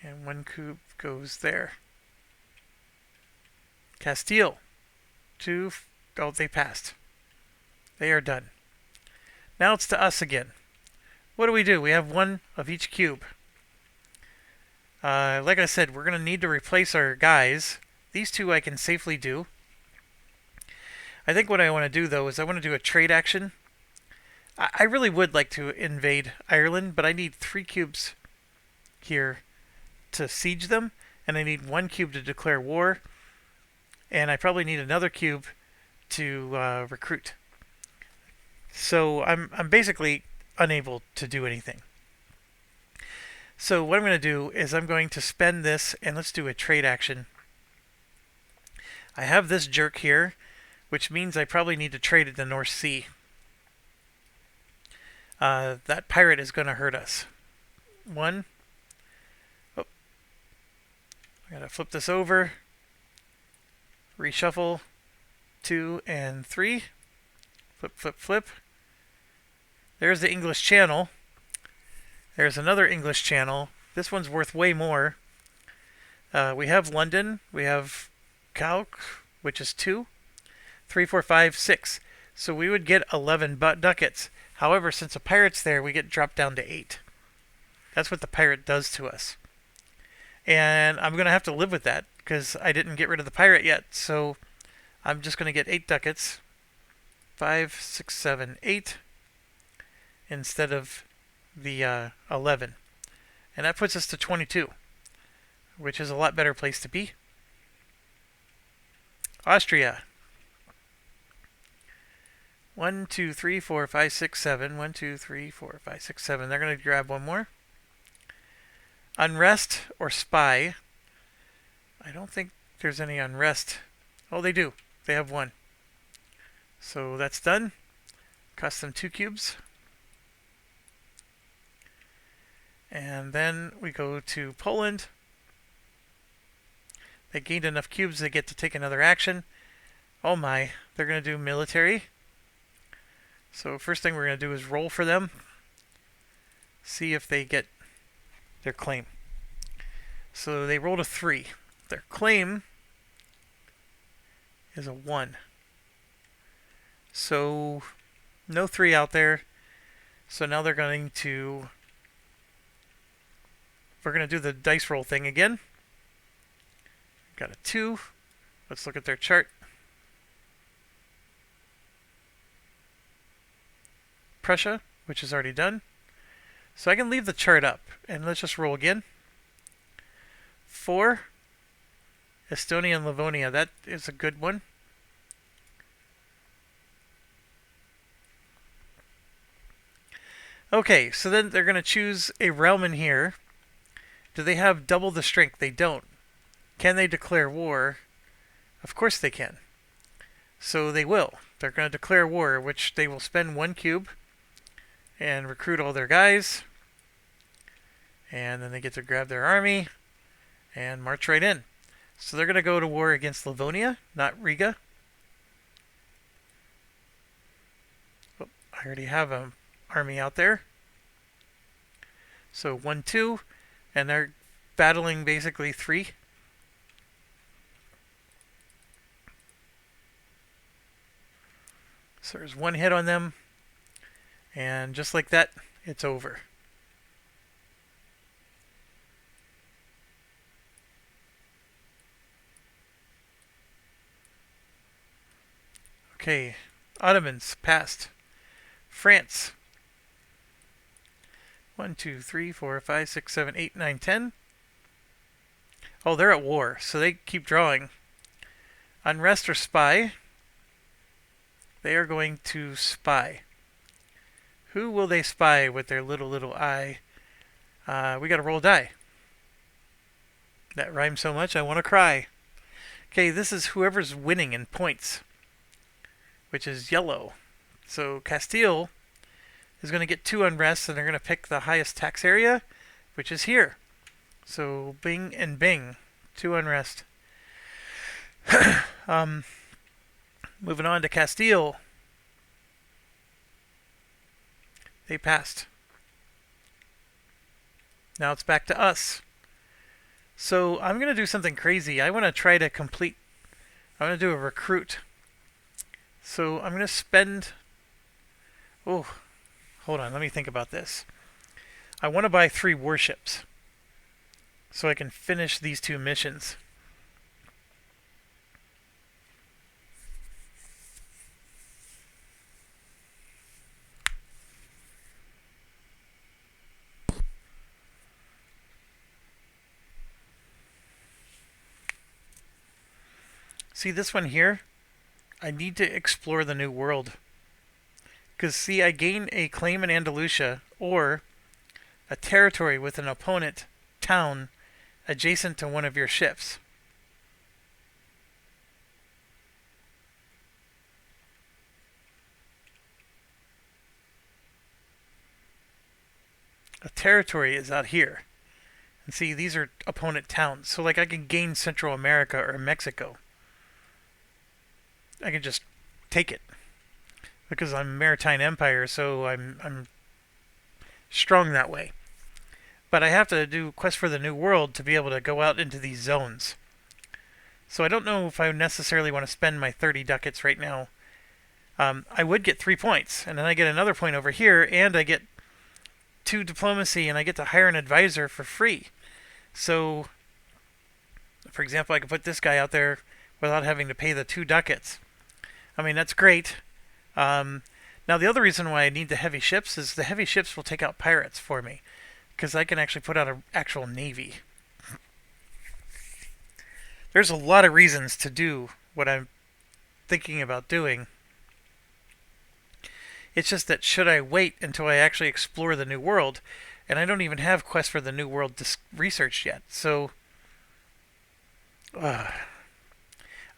S1: And 1 cube goes there. Castile. 2. Oh, they passed. They are done. Now it's to us again. What do? We have 1 of each cube. Like I said, we're going to need to replace our guys. These two I can safely do. I think what I want to do, though, is I want to do a trade action. I really would like to invade Ireland, but I need 3 cubes here to siege them, and I need 1 cube to declare war, and I probably need another cube to recruit. So I'm basically unable to do anything. So what I'm going to do is I'm going to spend this, and let's do a trade action. I have this jerk here, which means I probably need to trade at the North Sea. That pirate is going to hurt us. 1. Oh. I gotta flip this over. Reshuffle. 2 and 3. Flip, flip, flip. There's the English Channel. There's another English Channel. This one's worth way more. We have London. We have Calc, which is 2. 3, 4, 5, 6. So we would get 11 ducats. However, since a pirate's there, we get dropped down to 8. That's what the pirate does to us. And I'm going to have to live with that because I didn't get rid of the pirate yet. So I'm just going to get 8 ducats. 5, 6, 7, 8 instead of the 11. And that puts us to 22, which is a lot better place to be. Austria. 1, 2, 3, 4, 5, 6, 7. 1, 2, 3, 4, 5, 6, 7. They're going to grab one more. Unrest or spy. I don't think there's any unrest. Oh, they do. They have 1. So that's done. Cost them 2 cubes. And then we go to Poland. They gained enough cubes they get to take another action. Oh my, they're going to do military. So first thing we're going to do is roll for them. See if they get their claim. So they rolled a 3. Their claim is a 1. So no 3 out there. So now they're going to... We're going to do the dice roll thing again. Got a 2. Let's look at their chart. Prussia, which is already done. So I can leave the chart up, and let's just roll again. 4. Estonia and Livonia, that is a good one. Okay, so then they're going to choose a realm in here. Do they have double the strength? They don't. Can they declare war? Of course they can. So they will. They're going to declare war, which they will spend 1 cube and recruit all their guys. And then they get to grab their army and march right in. So they're going to go to war against Livonia, not Riga. Oh, I already have an army out there. So 1, 2, and they're battling basically 3. So there's 1 hit on them, and just like that, it's over. Okay, Ottomans passed. France. 1, 2, 3, 4, 5, 6, 7, 8, 9, 10. Oh, they're at war, so they keep drawing. Unrest or spy. They are going to spy. Who will they spy with their little eye? We got to roll die. That rhymes so much, I want to cry. Okay, this is whoever's winning in points, which is yellow. So Castile is going to get 2 unrests, and they're going to pick the highest tax area, which is here. So bing and bing, 2 unrest. Moving on to Castile. They passed. Now it's back to us. So I'm going to do something crazy. I want to try to complete... I'm going to do a recruit. So I'm going to spend... Oh, hold on. Let me think about this. I want to buy 3 warships. so I can finish these two missions. See this one here? I need to explore the New World. Because, see, I gain a claim in Andalusia or a territory with an opponent town adjacent to one of your ships. A territory is out here. And see, these are opponent towns. So, like, I can gain Central America or Mexico. I can just take it. Because I'm a maritime empire, so I'm strong that way. But I have to do Quest for the New World to be able to go out into these zones. So I don't know if I necessarily want to spend my 30 ducats right now. I would get 3 points, and then I get another point over here, and I get 2 diplomacy, and I get to hire an advisor for free. So, for example, I could put this guy out there without having to pay the 2 ducats. I mean, that's great. Now, the other reason why I need the heavy ships is the heavy ships will take out pirates for me, because I can actually put out an actual navy. There's a lot of reasons to do what I'm thinking about doing. It's just that should I wait until I actually explore the New World, and I don't even have Quest for the New World researched yet. So,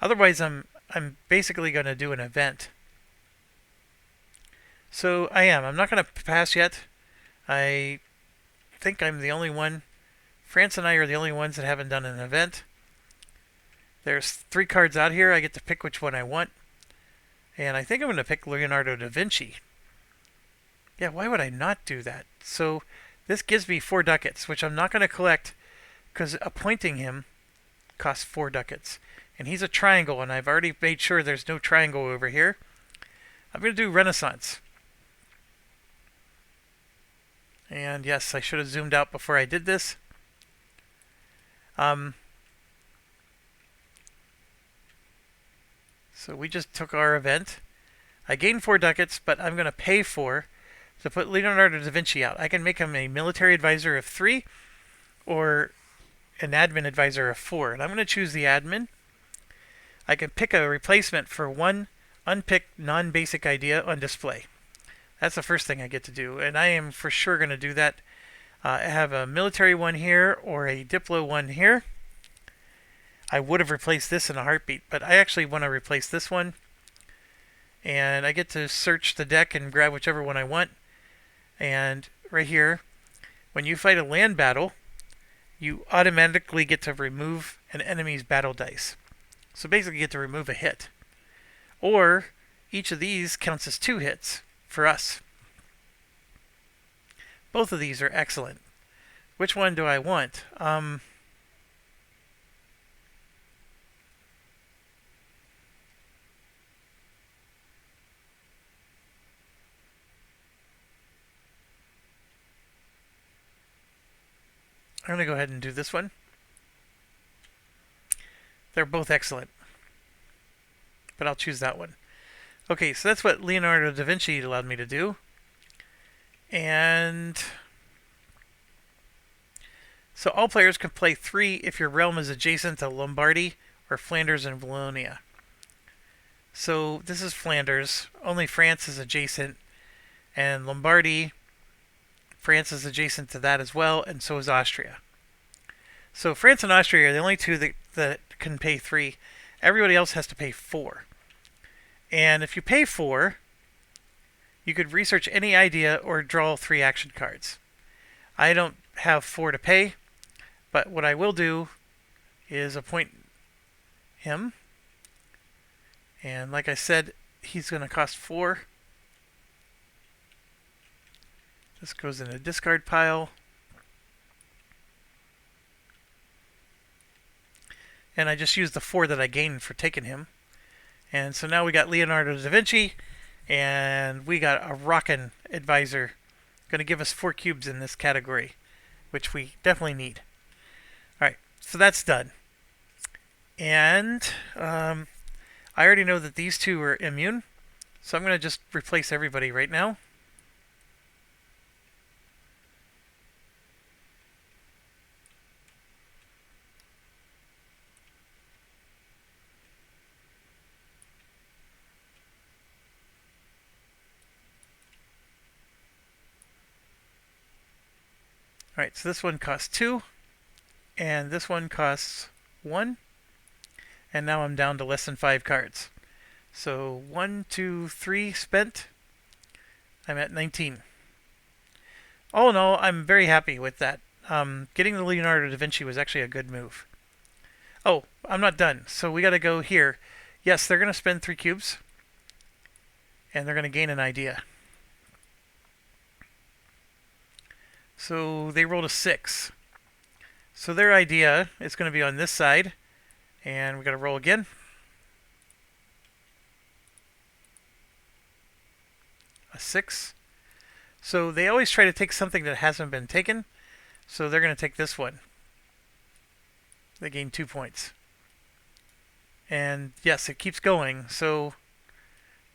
S1: otherwise, I'm basically going to do an event. So I am. I'm not going to pass yet. I think I'm the only one. France and I are the only ones that haven't done an event. There's 3 cards out here. I get to pick which one I want. And I think I'm going to pick Leonardo da Vinci. Yeah, why would I not do that? So this gives me 4 ducats, which I'm not going to collect because appointing him costs 4 ducats. And he's a triangle, and I've already made sure there's no triangle over here. I'm going to do Renaissance. And yes, I should have zoomed out before I did this. So we just took our event. I gained 4 ducats, but I'm going to pay 4 to put Leonardo da Vinci out. I can make him a military advisor of 3 or an admin advisor of 4. And I'm going to choose the admin. I can pick a replacement for 1 unpicked non-basic idea on display. That's the first thing I get to do, and I am for sure going to do that. I have a military one here or a Diplo one here. I would have replaced this in a heartbeat, but I actually want to replace this one. And I get to search the deck and grab whichever one I want. And right here, when you fight a land battle, you automatically get to remove an enemy's battle dice. So basically you get to remove a hit. Or each of these counts as 2 hits for us. Both of these are excellent. Which one do I want? I'm going to go ahead and do this one. They're both excellent. But I'll choose that one. Okay, so that's what Leonardo da Vinci allowed me to do. And so all players can play 3 if your realm is adjacent to Lombardy or Flanders and Wallonia. So this is Flanders. Only France is adjacent. And Lombardy, France is adjacent to that as well, and so is Austria. So France and Austria are the only 2 that can pay 3. Everybody else has to pay 4. And if you pay 4, you could research any idea or draw 3 action cards. I don't have 4 to pay, but what I will do is appoint him. And like I said, he's going to cost 4. This goes in a discard pile. And I just used the 4 that I gained for taking him. And so now we got Leonardo da Vinci, and we got a rockin' advisor. Going to give us 4 cubes in this category, which we definitely need. So that's done. And I already know that these two are immune, so I'm going to just replace everybody right now. Alright, so this one costs 2, and this one costs 1, and now I'm down to less than 5 cards. So 1, 2, 3 spent. I'm at 19. All in all, I'm very happy with that. Getting the Leonardo da Vinci was actually a good move. Oh, I'm not done. So we got to go here. Yes, they're going to spend 3 cubes, and they're going to gain an idea. So they rolled a 6. So their idea is going to be on this side, and we got to roll again. A 6. So they always try to take something that hasn't been taken, so they're going to take this one. They gain 2 points. And yes, it keeps going, so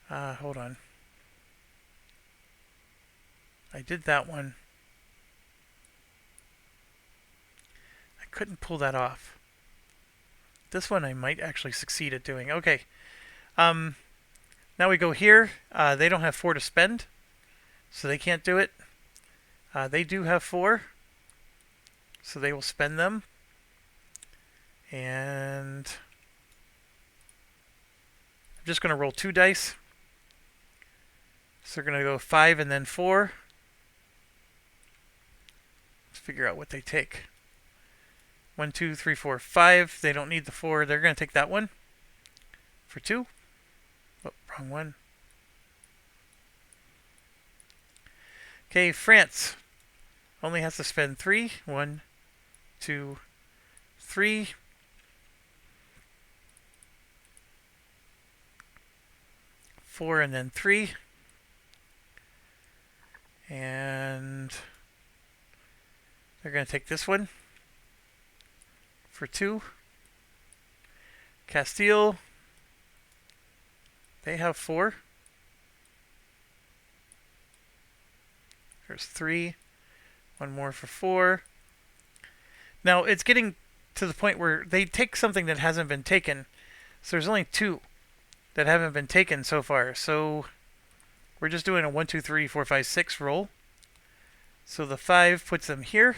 S1: hold on. I did that one. I couldn't pull that off. This one I might actually succeed at doing. Okay. Now we go here. They don't have 4 to spend, so they can't do it. They do have 4, so they will spend them. And I'm just going to roll 2 dice. So they're going to go 5 and then 4. Let's figure out what they take. 1, 2, 3, 4, 5. They don't need the 4. They're going to take that one for 2. Oh, wrong one. Okay, France only has to spend 3. 1, 2, 3. Four and then 3. And they're going to take this one for 2. Castile, they have 4. There's 3. One more for 4. Now it's getting to the point where they take something that hasn't been taken. So there's only 2 that haven't been taken so far. So we're just doing a 1, 2, 3, 4, 5, 6 roll. So the 5 puts them here.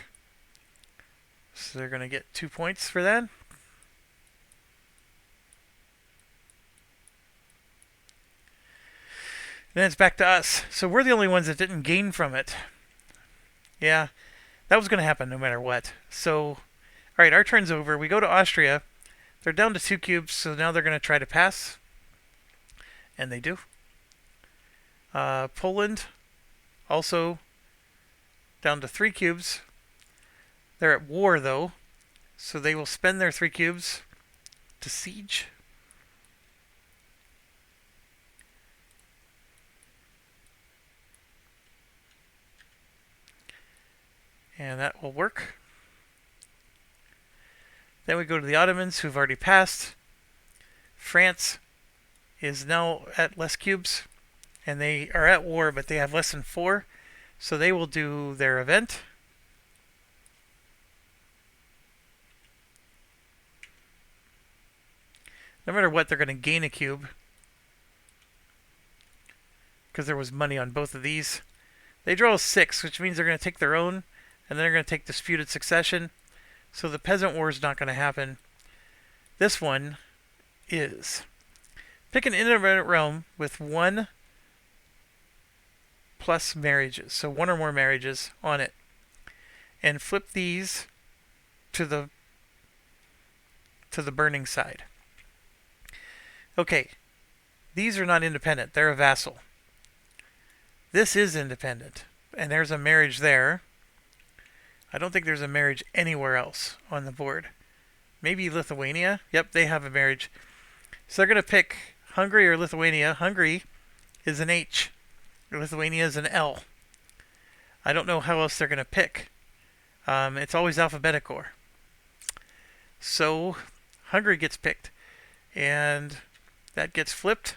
S1: So they're going to get 2 points for that. Then it's back to us. So we're the only ones that didn't gain from it. Yeah, that was going to happen no matter what. So, alright, our turn's over. We go to Austria. They're down to 2 cubes, so now they're going to try to pass. And they do. Poland, also down to 3 cubes. They're at war, though, so they will spend their 3 cubes to siege. And that will work. Then we go to the Ottomans, who've already passed. France is now at less cubes, and they are at war, but they have less than 4, so they will do their event. No matter what, they're going to gain a cube, because there was money on both of these. They draw a 6, which means they're going to take their own, and then they're going to take disputed succession. So the peasant war is not going to happen. This one is pick an independent realm with 1 plus marriages, so 1 or more marriages on it, and flip these to the burning side. Okay, these are not independent, they're a vassal. This is independent, and there's a marriage there. I don't think there's a marriage anywhere else on the board. Maybe Lithuania? Yep, they have a marriage. So they're going to pick Hungary or Lithuania. Hungary is an H. Lithuania is an L. I don't know how else they're going to pick. It's always alphabetical. So Hungary gets picked, and that gets flipped,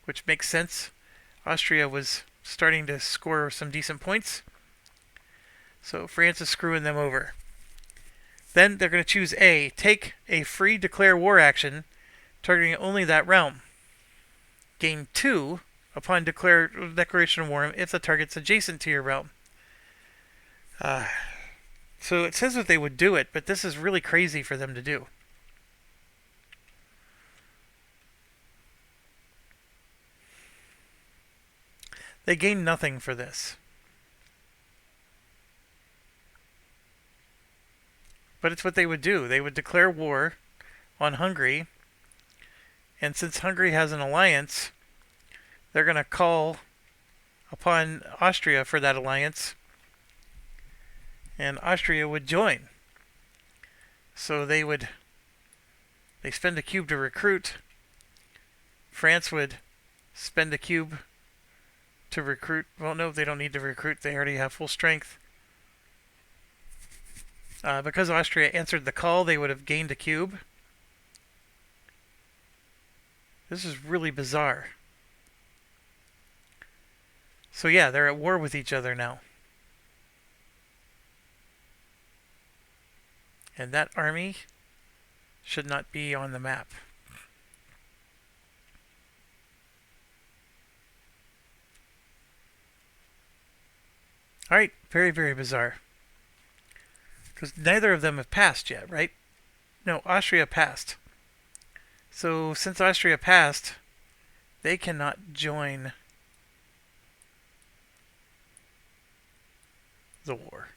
S1: which makes sense. Austria was starting to score some decent points, so France is screwing them over. Then they're going to choose A, take a free declare war action targeting only that realm. Gain 2 upon declaration of war if the target's adjacent to your realm. So it says that they would do it, but this is really crazy for them to do. They gain nothing for this. But it's what they would do. They would declare war on Hungary, and since Hungary has an alliance, they're going to call upon Austria for that alliance, and Austria would join. So they spend a cube to recruit. France would spend a cube to recruit. Well, no, they don't need to recruit. They already have full strength. Because Austria answered the call, they would have gained a cube. This is really bizarre. So yeah, they're at war with each other now. And that army should not be on the map. Alright, very, very bizarre. Because neither of them have passed yet, right? No, Austria passed. So since Austria passed, they cannot join the war.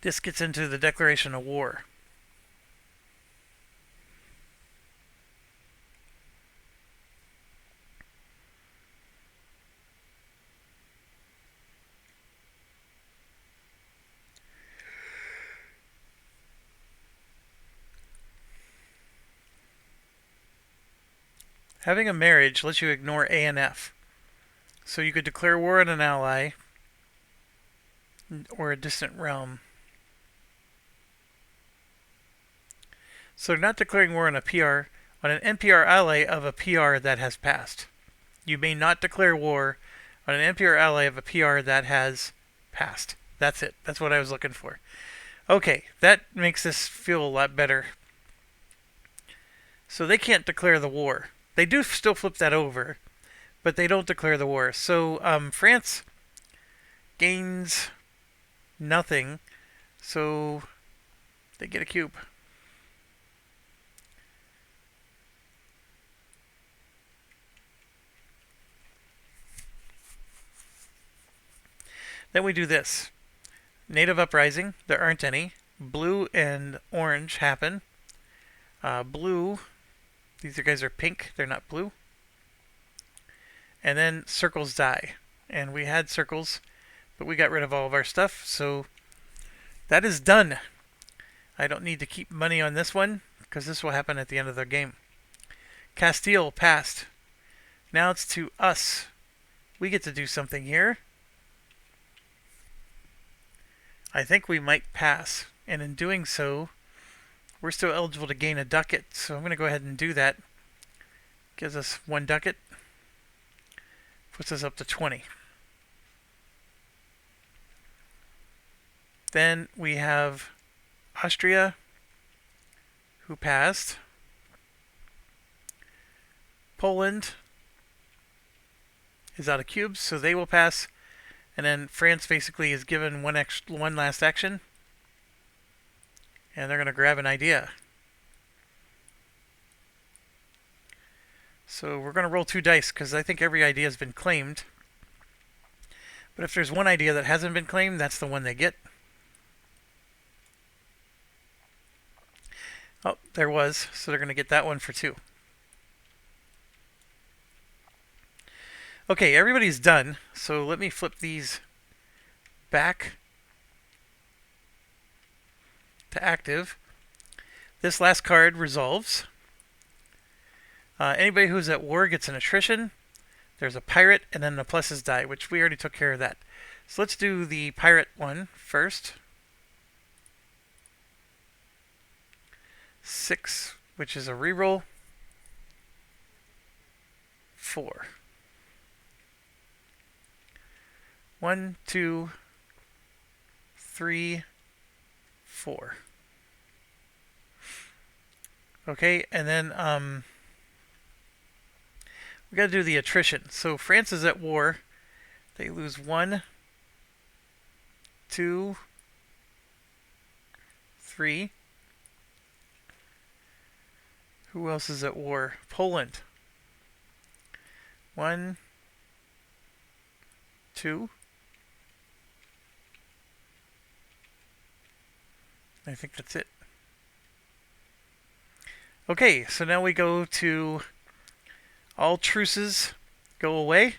S1: This gets into the declaration of war. Having a marriage lets you ignore A and F. So you could declare war on an ally or a distant realm. So not declaring war on a PR, on an NPR ally of a PR that has passed. You may not declare war on an NPR ally of a PR that has passed. That's it. That's what I was looking for. Okay, that makes this feel a lot better. So they can't declare the war. They do still flip that over, but they don't declare the war. So France gains nothing, so they get a cube. Then we do this. Native uprising, there aren't any. Blue and orange happen. Blue, these guys are pink, they're not blue. And then circles die. And we had circles, but we got rid of all of our stuff, so that is done. I don't need to keep money on this one, because this will happen at the end of the game. Castile passed. Now it's to us. We get to do something here. I think we might pass, and in doing so, we're still eligible to gain a ducat, so I'm going to go ahead and do that. Gives us 1 ducat. Puts us up to 20. Then we have Austria, who passed. Poland is out of cubes, so they will pass. And then France basically is given one last action. And they're going to grab an idea. So we're going to roll 2 dice because I think every idea has been claimed. But if there's one idea that hasn't been claimed, that's the one they get. Oh, there was. So they're going to get that one for 2. Okay, everybody's done. So let me flip these back to active. This last card resolves. Anybody who's at war gets an attrition. There's a pirate, and then the pluses die, which we already took care of that. So let's do the pirate one first. 6, which is a reroll. 4. 1, 2, 3, 4. Okay, and then we got to do the attrition. So France is at war. They lose 1, 2, 3. Who else is at war? Poland. 1, 2. I think that's it. Okay, so now we go to all truces go away.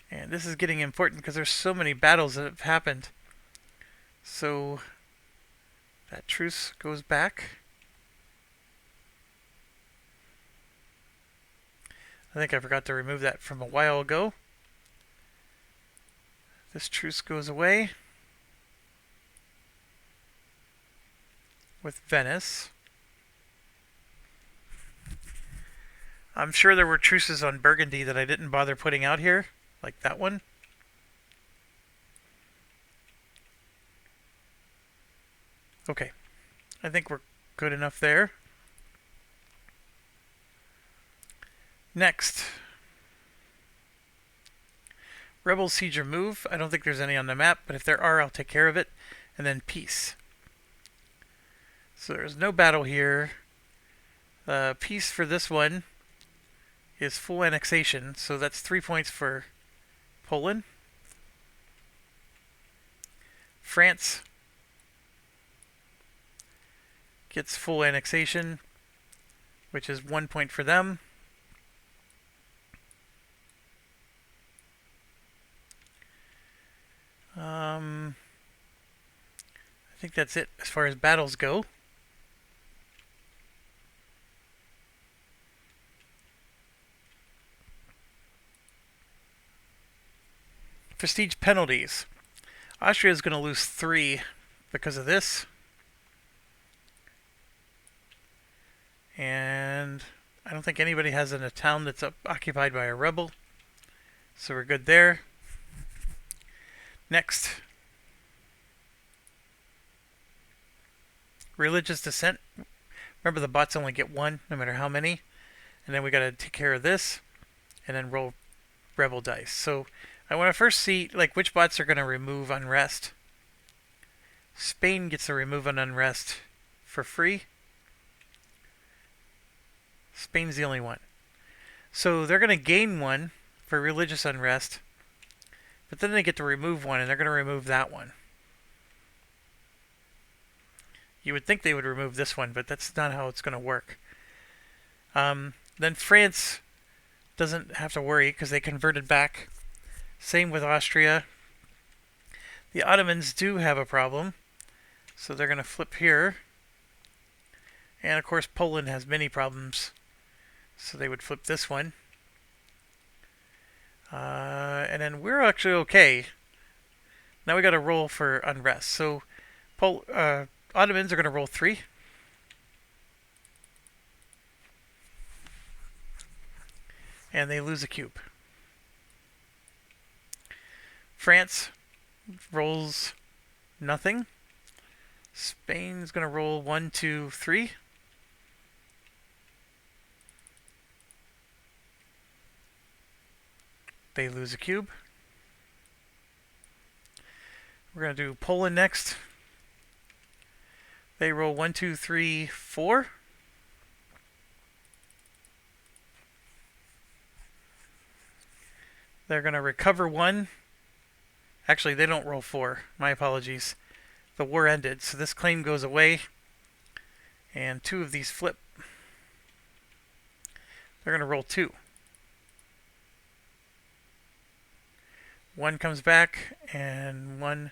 S1: And this is getting important because there's so many battles that have happened. So that truce goes back. I think I forgot to remove that from a while ago. This truce goes away with Venice. I'm sure there were truces on Burgundy that I didn't bother putting out here, like that one. Okay, I think we're good enough there. Next, Rebel Siege or Move. I don't think there's any on the map, but if there are, I'll take care of it. And then Peace. So there's no battle here. Peace for this one is full annexation, so that's 3 points for Poland. France gets full annexation, which is 1 point for them. I think that's it as far as battles go. Prestige penalties. Austria is going to lose 3 because of this. And I don't think anybody has in a town that's occupied by a rebel. So we're good there. Next. Religious dissent. Remember, the bots only get 1, no matter how many. And then we got to take care of this. And then roll rebel dice. So I want to first see which bots are going to remove unrest. Spain gets to remove an unrest for free. Spain's the only one. So they're going to gain 1 for religious unrest. But then they get to remove 1, and they're going to remove that one. You would think they would remove this one, but that's not how it's going to work. Then France doesn't have to worry because they converted back. Same with Austria. The Ottomans do have a problem, so they're going to flip here. And of course Poland has many problems, so they would flip this one. And then we're actually okay. Now we got to roll for unrest. So Ottomans are going to roll 3. And they lose a cube. France rolls nothing. Spain's going to roll 1, 2, 3. They lose a cube. We're going to do Poland next. They roll 1, 2, 3, 4. They're going to recover 1. Actually, they don't roll 4. My apologies. The war ended, so this claim goes away. And 2 of these flip. They're going to roll 2. 1 comes back, and 1...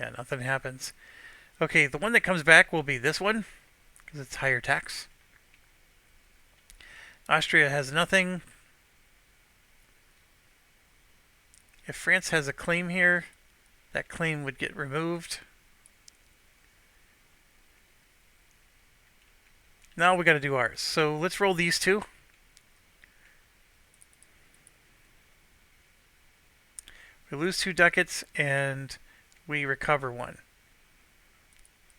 S1: Yeah, nothing happens. Okay, the one that comes back will be this one, because it's higher tax. Austria has nothing. If France has a claim here, that claim would get removed. Now we got to do ours. So let's roll these two. We lose 2 ducats and we recover 1.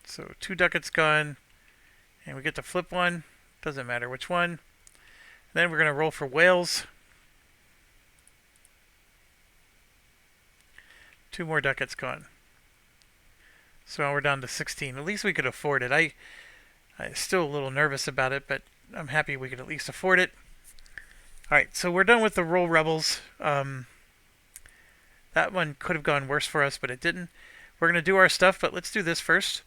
S1: So 2 ducats gone, and we get to flip 1. Doesn't matter which one. And then we're going to roll for Wales. 2 more ducats gone. So now we're down to 16. At least we could afford it. I'm still a little nervous about it, but I'm happy we could at least afford it. Alright, so we're done with the roll rebels. That one could have gone worse for us, but it didn't. We're going to do our stuff, but let's do this first.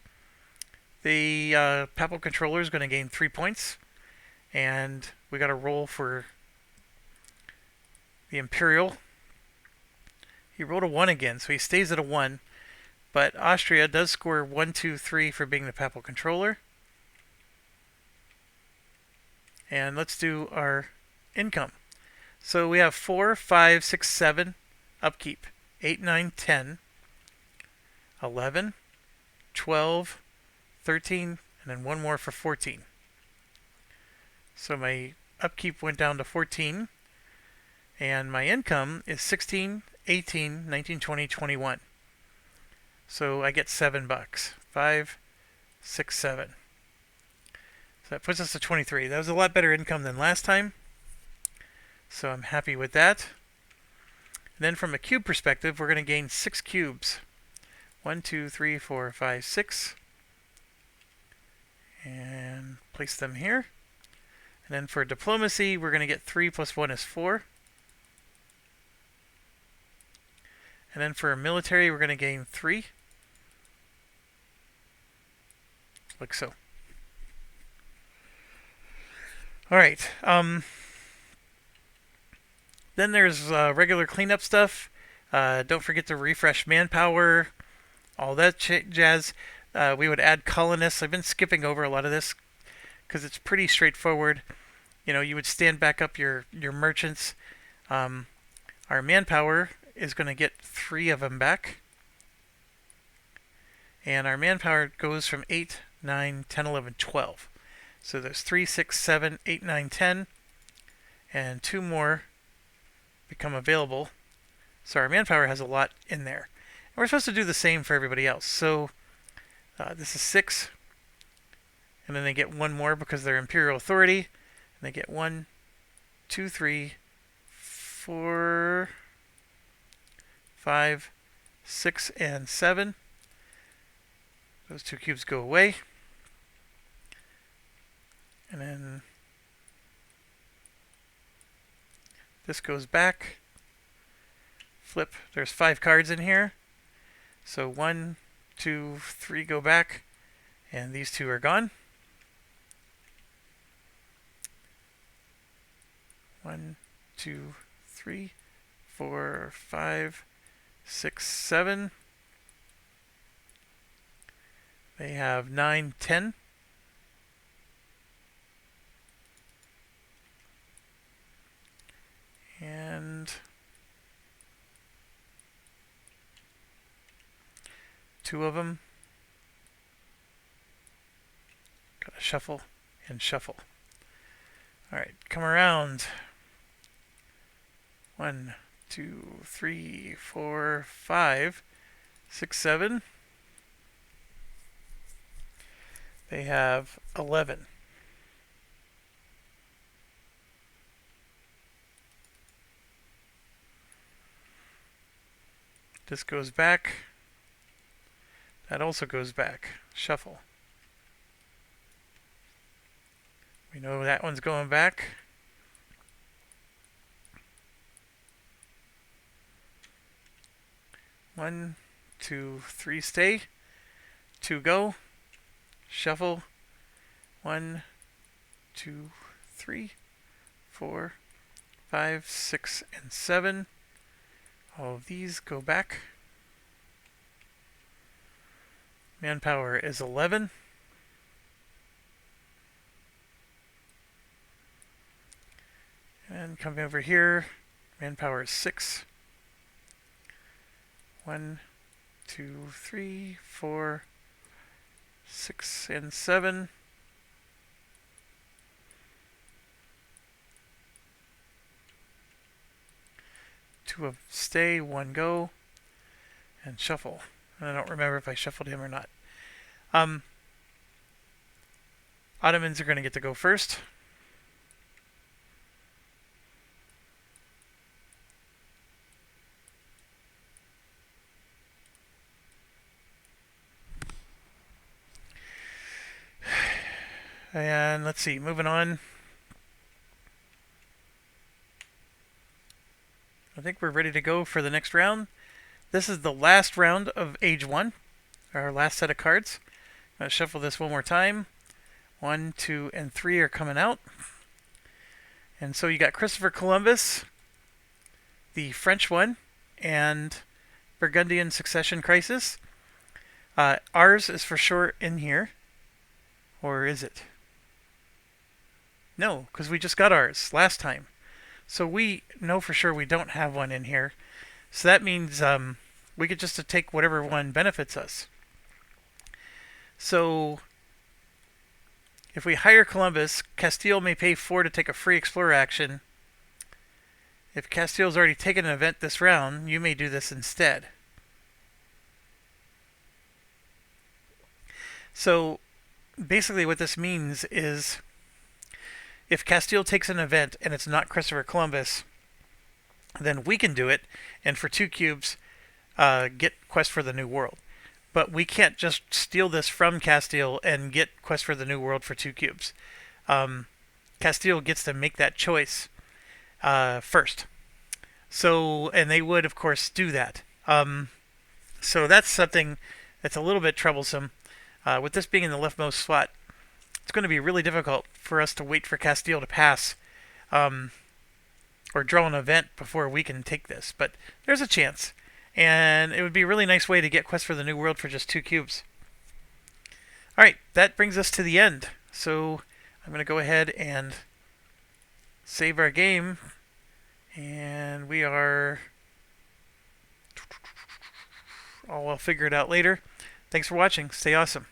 S1: The Papal Controller is going to gain 3 points. And we got to roll for the Imperial. He rolled a 1 again, so he stays at a 1. But Austria does score 1, 2, 3 for being the Papal Controller. And let's do our income. So we have 4, 5, 6, 7 upkeep. 8, 9, 10, 11, 12, 13, and then 1 more for 14. So my upkeep went down to 14, and my income is 16, 18, 19, 20, 21. So I get $7. 5, 6, 7. So that puts us to 23. That was a lot better income than last time. So I'm happy with that. And then from a cube perspective, we're going to gain 6 cubes. 1, 2, 3, 4, 5, 6. And place them here. And then for diplomacy, we're going to get 3 plus 1 is 4. And then for military, we're going to gain 3. Like so. Alright. Then there's regular cleanup stuff. Don't forget to refresh manpower. All that jazz. We would add colonists. I've been skipping over a lot of this because it's pretty straightforward. You know, you would stand back up your merchants. Our manpower is going to get 3 of them back. And our manpower goes from 8, 9, 10, 11, 12. So there's 3, 6, 7, 8, 9, 10. And 2 more become available. So our manpower has a lot in there. And we're supposed to do the same for everybody else. So this is 6. And then they get 1 more because they're Imperial Authority. And they get 1, 2, 3, 4, 5, 6, and 7. Those 2 cubes go away. And then this goes back. Flip. There's 5 cards in here. So 1, 2, 3 go back. And these 2 are gone. 1, 2, 3, 4, 5, 6, 7. They have 9, 10. And 2 of them. Gotta shuffle and shuffle. Alright, come around. 1, 2, 3, 4, 5, 6, 7. They have 11. This goes back. That also goes back. Shuffle. We know that one's going back. One, 2, 3 stay. 2 go. Shuffle. 1, 2, 3, 4, 5, 6, and 7. All of these go back. Manpower is 11. And coming over here, manpower is 6. 1, 2, 3, 4, 6, and 7. Two of stay, 1 go, and shuffle. And I don't remember if I shuffled him or not. Ottomans are going to get to go first. And let's see, moving on. I think we're ready to go for the next round. This is the last round of Age 1, our last set of cards. I'm going to shuffle this one more time. 1, 2, and 3 are coming out. And so you got Christopher Columbus, the French one, and Burgundian Succession Crisis. Ours is for sure in here. Or is it? No, because we just got ours last time. So we know for sure we don't have one in here. So that means we get just to take whatever one benefits us. So if we hire Columbus, Castile may pay 4 to take a free explorer action. If Castile's already taken an event this round, you may do this instead. So basically what this means is if Castile takes an event and it's not Christopher Columbus, then we can do it, and for 2 cubes, get Quest for the New World. But we can't just steal this from Castile and get Quest for the New World for 2 cubes. Castile gets to make that choice first. So, and they would, of course, do that. So that's something that's a little bit troublesome. With this being in the leftmost spot, it's going to be really difficult for us to wait for Castile to pass or draw an event before we can take this. But there's a chance. And it would be a really nice way to get Quest for the New World for just 2 cubes. Alright, that brings us to the end. So I'm going to go ahead and save our game. And we are... I'll figure it out later. Thanks for watching. Stay awesome.